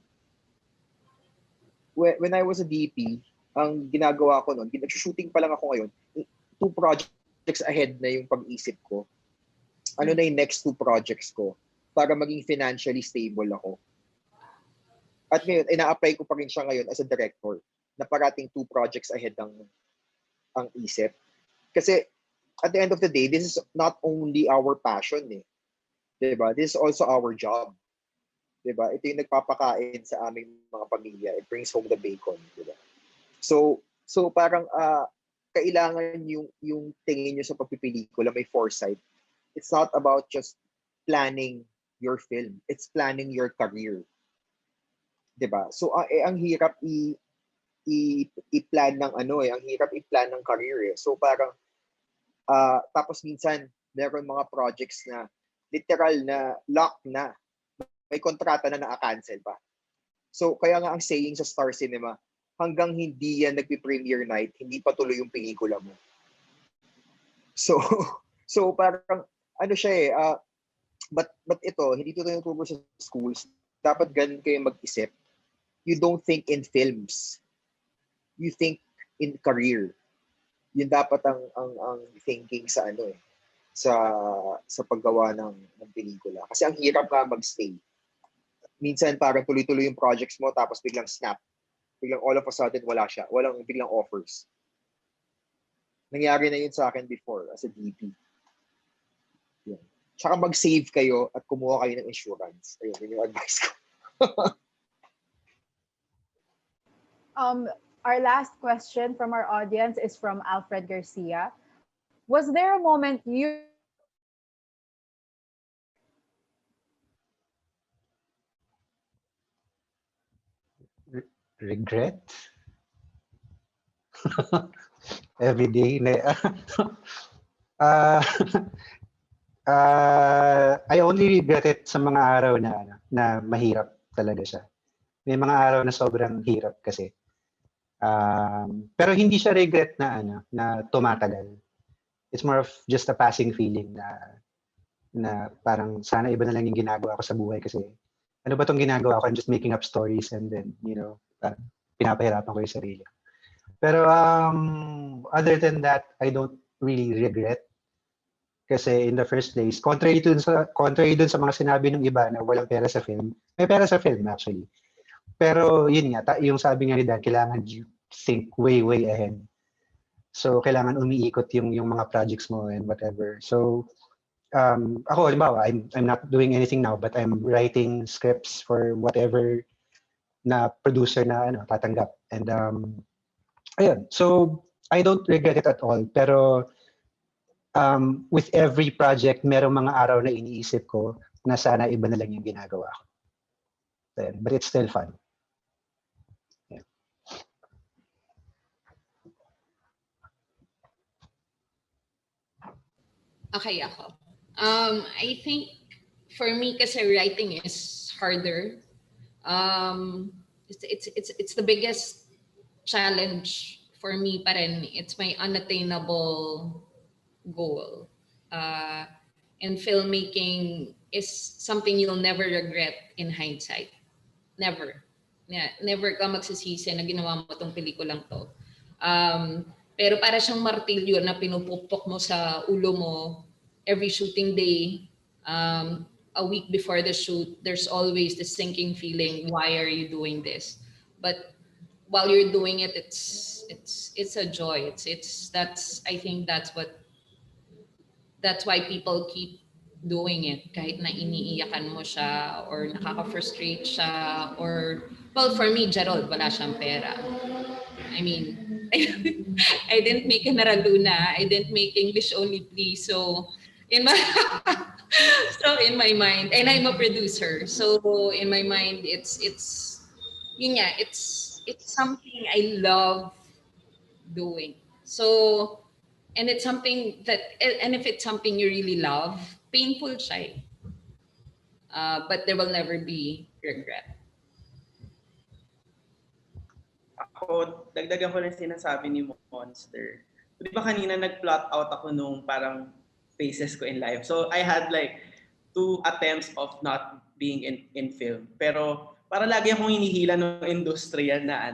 When I was a DP, ang ginagawa ko noon, nag-shooting pa lang ako ngayon, 2 projects ahead na yung pag-isip ko. Ano na yung next 2 projects ko para maging financially stable ako. At ngayon, ina-apply ko pa rin siya ngayon as a director na parating 2 projects ahead ang isip. Kasi at the end of the day, this is not only our passion eh. Diba? This is also our job. Diba? Ito yung nagpapakain sa aming mga pamilya. It brings home the bacon. Diba? So parang kailangan yung tingin nyo sa pagpipelikula, may foresight. It's not about just planning your film. It's planning your career. Diba? So ang hirap i-plan ng ang hirap i-plan ng career eh. So parang tapos minsan meron mga projects na literal na lock na. May kontrata na naka-cancel pa. So kaya nga ang saying sa Star Cinema, hanggang hindi yan nagpi-premiere night, hindi pa tuloy yung pelikula mo. So parang ano siya eh, but ito, hindi ito tinuturo sa schools. Dapat ganun kayo mag-isip. You don't think in films. You think in career. Yun dapat ang thinking sa sa paggawa ng pelikula. Kasi ang hirap nga mag-stay. Minsan parang tuloy-tuloy yung projects mo tapos biglang snap. Biglang all of a sudden wala siya. Walang biglang offers. Nangyari na yun sa akin before as a DP. Yun. Tsaka mag-save kayo at kumuha kayo ng insurance. Ayun, yun yung advice ko. Our last question from our audience is from Alfred Garcia. Was there a moment you regret? Every day. I only regret it sa mga araw na mahirap talaga siya. May mga araw na sobrang hirap kasi. Pero hindi siya regret na tumatagal. It's more of just a passing feeling na parang sana iba na lang yung ginagawa ko sa buhay kasi ano ba tong ginagawa ko? I'm just making up stories and then, pinapahirapan ko yung sarili. Pero other than that, I don't really regret. Kasi in the first place, contrary dun sa mga sinabi ng iba na walang pera sa film, may pera sa film actually. Pero yun nga, yung sabi nga ni Dan, kailangan you think way, way ahead. So kailangan umiikot yung mga projects mo and whatever. So ako, halimbawa, I'm not doing anything now, but I'm writing scripts for whatever na producer na tatanggap. And ayun, so I don't regret it at all. Pero with every project, merong mga araw na iniisip ko na sana iba na lang yung ginagawa ko. But it's still fun. Yeah. Okay, ako. I think for me, kasi writing is harder. It's the biggest challenge for me pa rin. It's my unattainable goal. And filmmaking is something you'll never regret in hindsight. Never. Yeah, never ka magsisisi na ginawa mo tong pelikulang to. Pero para siyang martilyo na pinupukpok mo sa ulo mo every shooting day, a week before the shoot, there's always this sinking feeling, why are you doing this? But while you're doing it, it's a joy. I think that's why people keep doing it, kahit na iniiyakan mo siya or nakaka-frustrate siya, or well, for me, Gerald, wala siyang pera. I mean, I didn't make Enara Luna. I didn't make English Only Please. So in my mind, and I'm a producer. So in my mind, it's something I love doing. So, and it's something and if it's something you really love, painful siya. But there will never be regret. Ako, dagdagan ko lang sinasabi ni Monster. Di ba kanina nag-plot out ako nung parang phases ko in life. So I had like 2 attempts of not being in film. Pero parang lagi akong hinihila ng industriya na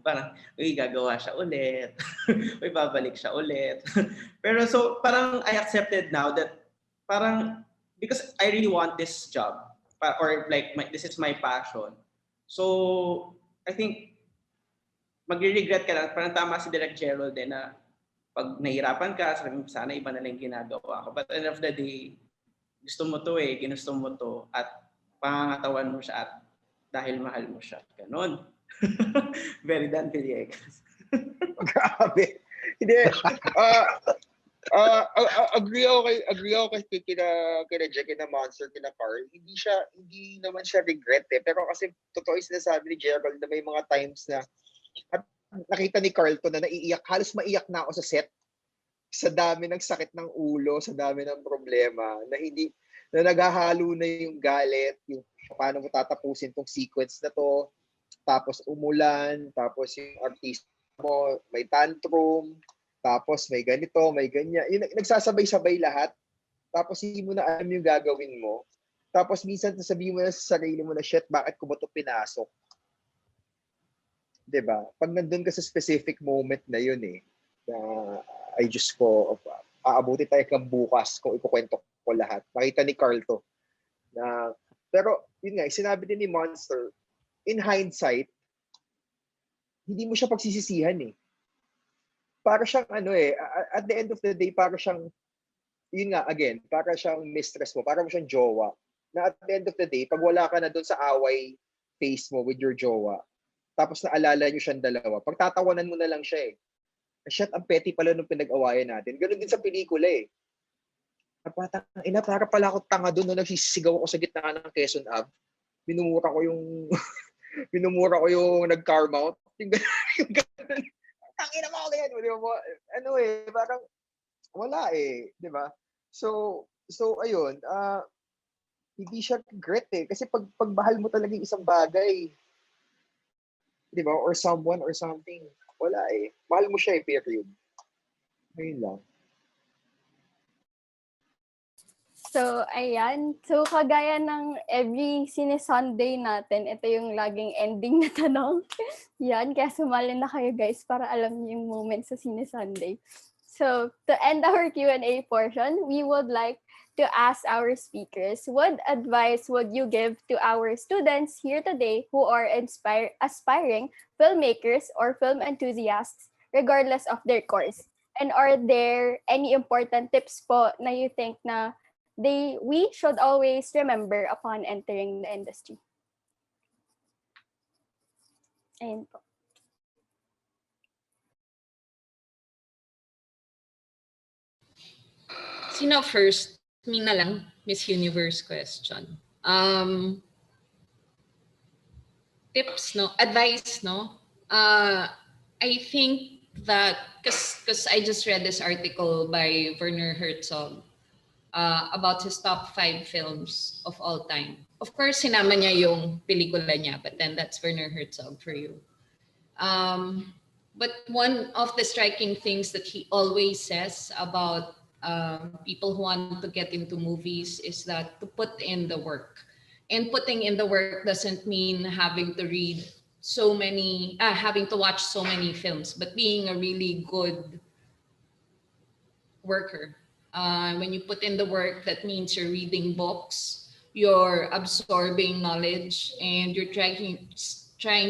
parang, gagawa siya ulit. Babalik siya ulit. Pero so parang I accepted now that parang, because I really want this job, or like this is my passion. So I think magre-regret ka lang. Parang tama si Direk Gerald din na pag nahirapan ka, sana iba na lang ginagawa ko. But at the end of the day, gusto mo to ginusto mo to, at pangangatawan mo siya, at dahil mahal mo siya. Ganon. Very Dan Villegas. Grabe. Hindi. Agree ako kay kina Jack, kina Monster, kina Carl. Hindi naman siya regret Pero kasi totoo yung sinasabi ni Gerald na may mga times na at nakita ni Carlton na naiiyak, halos maiyak na ako sa set. Sa dami ng sakit ng ulo, sa dami ng problema, na naghahalo na yung galit, yung paano mo tatapusin tong sequence na to, tapos umulan, tapos yung artist mo, may tantrum, tapos may ganito, may ganyan. Yung nagsasabay-sabay lahat, tapos hindi mo na alam yung gagawin mo. Tapos minsan sasabihin mo na sa sarili mo na, shit, bakit ko ba ito pinasok? Diba? Pag nandun ka sa specific moment na yun na ay Diyos ko, aabuti tayo kang bukas kung ikukwento ko lahat. Nakita ni Carl to. Pero yun nga, sinabi din ni Monster, in hindsight, hindi mo siya pagsisisihan Para siyang at the end of the day, para siyang, yun nga, again, para siyang mistress mo, para mo siyang jowa. Na at the end of the day, pag wala ka na dun sa away face mo with your jowa, tapos naalala nyo siyang dalawa, pagtatawanan mo na lang siya Shit, ang petty pala nung pinag-awayan natin. Ganun din sa pelikula para pala ako tanga doon nung nagsisigaw ako sa gitna ng Quezon Ave. Minumura ko yung nag-car mount. Yung ganun. Tangina mo yan. Parang wala di ba? So ayun, hindi siya regret kasi pagbahal mo talaga yung isang bagay, di ba? Or someone or something. Wala mahal mo siya period. Ayun lang. So, ayan. So, kagaya ng every Sine-Sunday natin, ito yung laging ending na tanong. Yan, kaya sumali na kayo guys para alam niyo yung moment sa Sine-Sunday. So, to end our Q&A portion, we would like to ask our speakers, what advice would you give to our students here today who are aspiring filmmakers or film enthusiasts regardless of their course? And are there any important tips po na you think na we should always remember upon entering the industry. Ayun po. Sino first? Me na lang, Miss Universe question. Tips, no? Advice, no? I think that, because I just read this article by Werner Herzog about his top 5 films of all time. Of course, sinama niya yung pelikula niya, but then that's Werner Herzog for you. But one of the striking things that he always says about people who want to get into movies is that to put in the work. And putting in the work doesn't mean having to read so many, having to watch so many films, but being a really good worker. When you put in the work, that means you're reading books, you're absorbing knowledge, and you're trying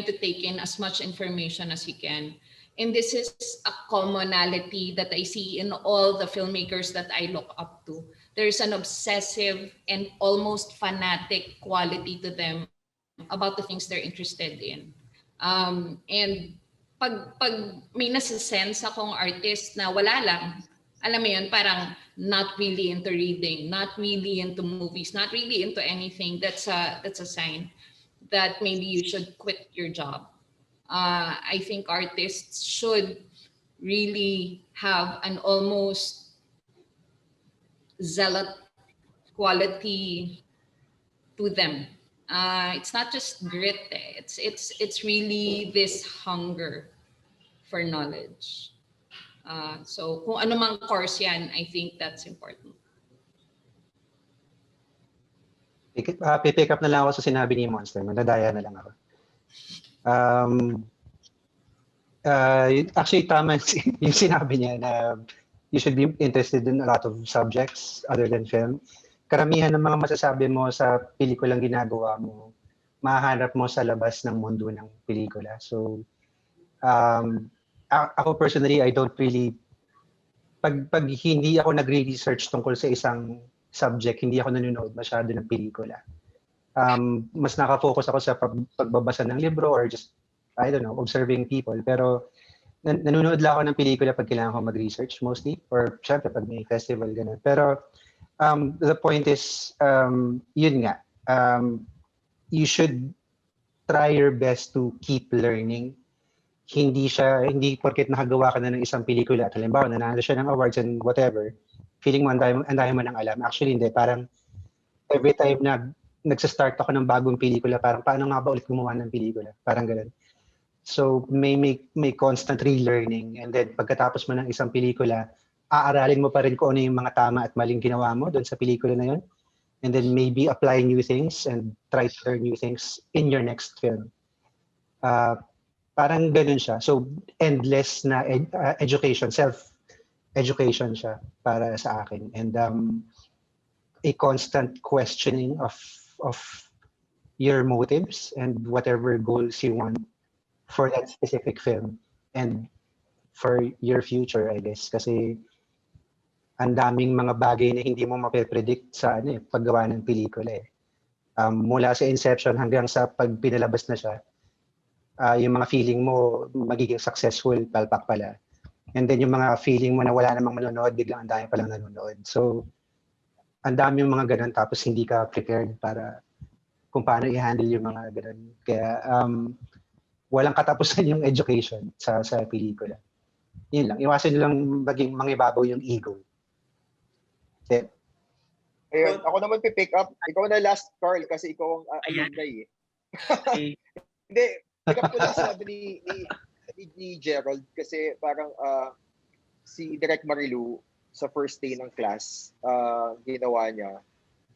to take in as much information as you can. And this is a commonality that I see in all the filmmakers that I look up to. There's an obsessive and almost fanatic quality to them about the things they're interested in. And pag may nasa-sense akong artist na wala lang, alam mo yun, parang not really into reading, not really into movies, not really into anything, that's a sign that maybe you should quit your job. I think artists should really have an almost zealot quality to them. It's not just grit, it's really this hunger for knowledge. So kung ano mang course yan, I think that's important. Pipick up na lang ako sa sinabi ni Monster. Madadaya na lang ako. Actually, tama yung sinabi niya na you should be interested in a lot of subjects other than film. Karamihan ng mga masasabi mo sa pelikulang ginagawa mo, mahanap mo sa labas ng mundo ng pelikula. So, ako personally, I don't really, pag hindi ako nagre-research tungkol sa isang subject, hindi ako nanonood masyado ng pelikula. Mas nakafocus ako sa pagbabasa ng libro or just, I don't know, observing people. Pero nanonood lang ako ng pelikula pag kailangan ko mag-research mostly. Or syempre pag may festival, ganun. Pero the point is, yun nga, you should try your best to keep learning. Hindi porket nakagawa ka na ng isang pelikula at halimbawa nanalo siya ng awards and whatever, feeling mo ang dami mo nang alam. Actually hindi, parang every time na nagsa-start ako ng bagong pelikula, parang paano nga ba ulit gumawa ng pelikula? Parang ganun. So may constant relearning, and then pagkatapos mo ng isang pelikula, aaralin mo pa rin kung ano yung mga tama at maling ginawa mo doon sa pelikula na yun. And then maybe apply new things and try to learn new things in your next film. Parang ganun siya. So endless na education, self-education siya para sa akin. And a constant questioning of your motives and whatever goals you want for that specific film and for your future, I guess. Kasi ang daming mga bagay na hindi mo mape-predict sa paggawa ng pelikula eh. Mula sa inception hanggang sa pag pinalabas na siya, yung mga feeling mo magiging successful, palpak pala. And then yung mga feeling mo na wala namang manonood, biglang ang dami palang nanonood. So, ang dami yung mga ganun tapos hindi ka prepared para kung paano i-handle yung mga ganun. Kaya walang katapusan yung education sa pelikula. Yun lang. Iwasan nyo lang maging mangibabaw yung ego. Okay. Ayun, ako naman pick up. Ikaw na last, Carl, kasi ikaw ang alumni eh. Hindi, pick up ko lang sabi ni Gerald kasi parang si Direk Marilu sa first day ng class, ginawa niya,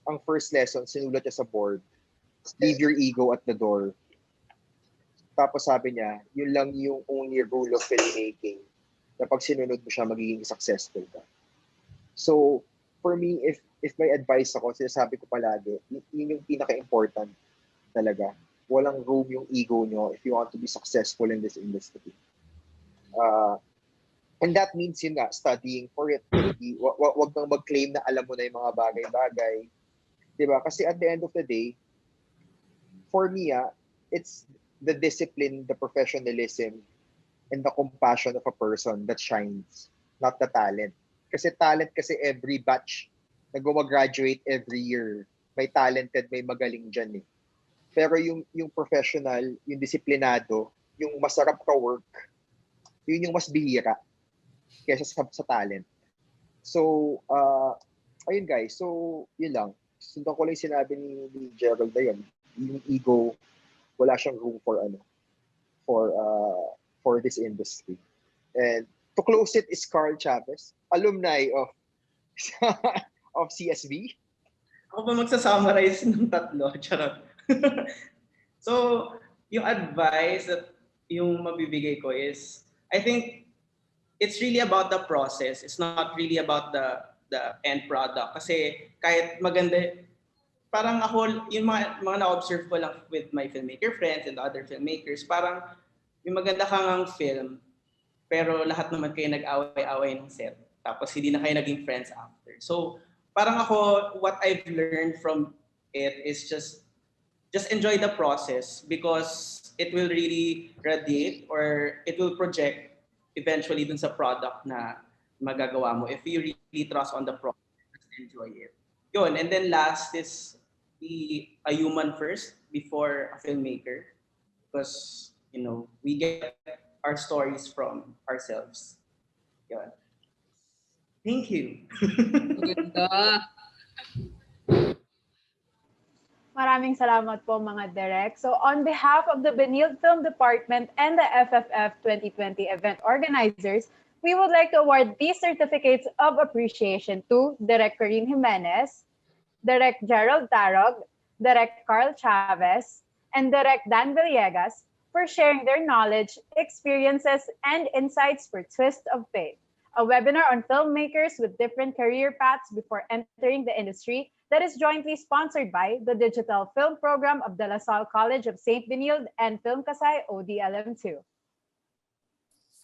ang first lesson, sinulat niya sa board, leave your ego at the door. Tapos sabi niya, yun lang yung only rule of filmmaking na pag sinunod mo siya, magiging successful ka. So, for me, if may advice ako, sinasabi ko palagi, yun yung pinaka-important talaga. Walang room yung ego nyo if you want to be successful in this industry. And that means yun nga, studying for it. Wag kang mag-claim na alam mo na yung mga bagay-bagay. Diba? Kasi at the end of the day, for me, it's the discipline, the professionalism, and the compassion of a person that shines, not the talent. Kasi talent kasi every batch na graduate every year, may talented, may magaling dyan eh. Pero yung professional, yung disiplinado, yung masarap ka work, yun yung mas bihira kaysa sa talent. So, ayun guys. So, yun lang. Sundan ko lang yung sinabi ni Gerald na yun. Yung ego, wala siyang room for this industry. And to close it is Carl Chavez, alumni of CSB. Ako pa magsa-summarize ng tatlo. Charot. So, yung advice that yung mabibigay ko is, I think it's really about the process. It's not really about the end product. Kasi kahit maganda, parang ako, yung mga na-observe ko lang with my filmmaker friends and other filmmakers, parang yung maganda kang film, pero lahat naman kayo nag-away-away ng set. Tapos hindi na kayo naging friends after. So, parang ako, what I've learned from it is just enjoy the process because it will really radiate or it will project eventually dun sa product na magagawa mo. If you really trust on the process, just enjoy it. Yun. And then last is be a human first before a filmmaker because, you know, we get our stories from ourselves. Yun. Thank you. Ganda. Maraming salamat po mga direct. So on behalf of the Benilde Film Department and the FFF 2020 event organizers, we would like to award these certificates of appreciation to Direct Corinne Jimenez, Direct Gerald Tarog, Direct Carl Chavez, and Direct Dan Villegas for sharing their knowledge, experiences, and insights for Twist of Fate, a webinar on filmmakers with different career paths before entering the industry that is jointly sponsored by the Digital Film Program of De La Salle College of St. Benilde and Film Kasay ODLM2.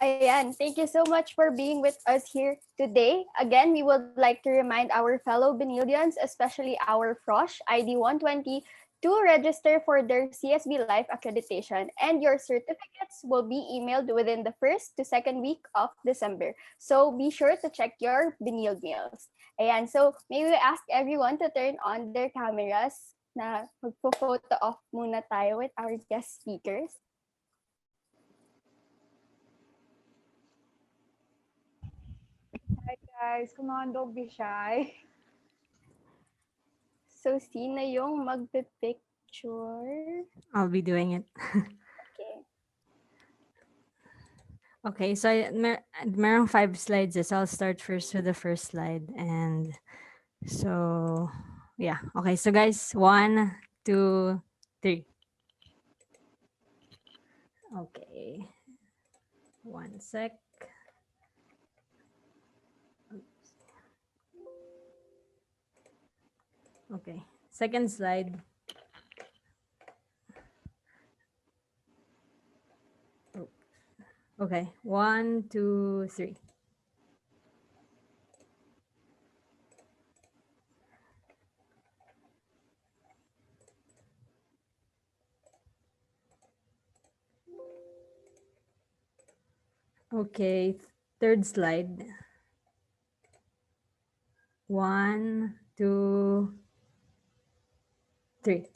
Ayan, thank you so much for being with us here today. Again, we would like to remind our fellow Benildians, especially our FROSH ID 120, to register for their CSB Life accreditation, and your certificates will be emailed within the 1st to 2nd week of December. So be sure to check your Benilde mails. Ayan, so may we ask everyone to turn on their cameras na magpo-photo off muna tayo with our guest speakers. Hi guys, come on, don't be shy. So sino yung magpe-picture? I'll be doing it. Okay. Okay, so merong 5 slides. So I'll start first with the first slide. And so, yeah. Okay, so guys, 1, 2, 3. Okay. 1 sec. Okay, second slide. Oh. Okay, 1, 2, 3. Okay, third slide. 1, 2, 3.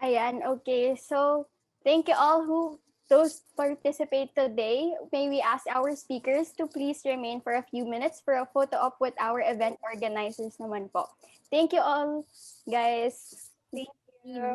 Ayan, okay. So, thank you all those participate today. May we ask our speakers to please remain for a few minutes for a photo op with our event organizers naman po. Thank you all, guys. Thank you.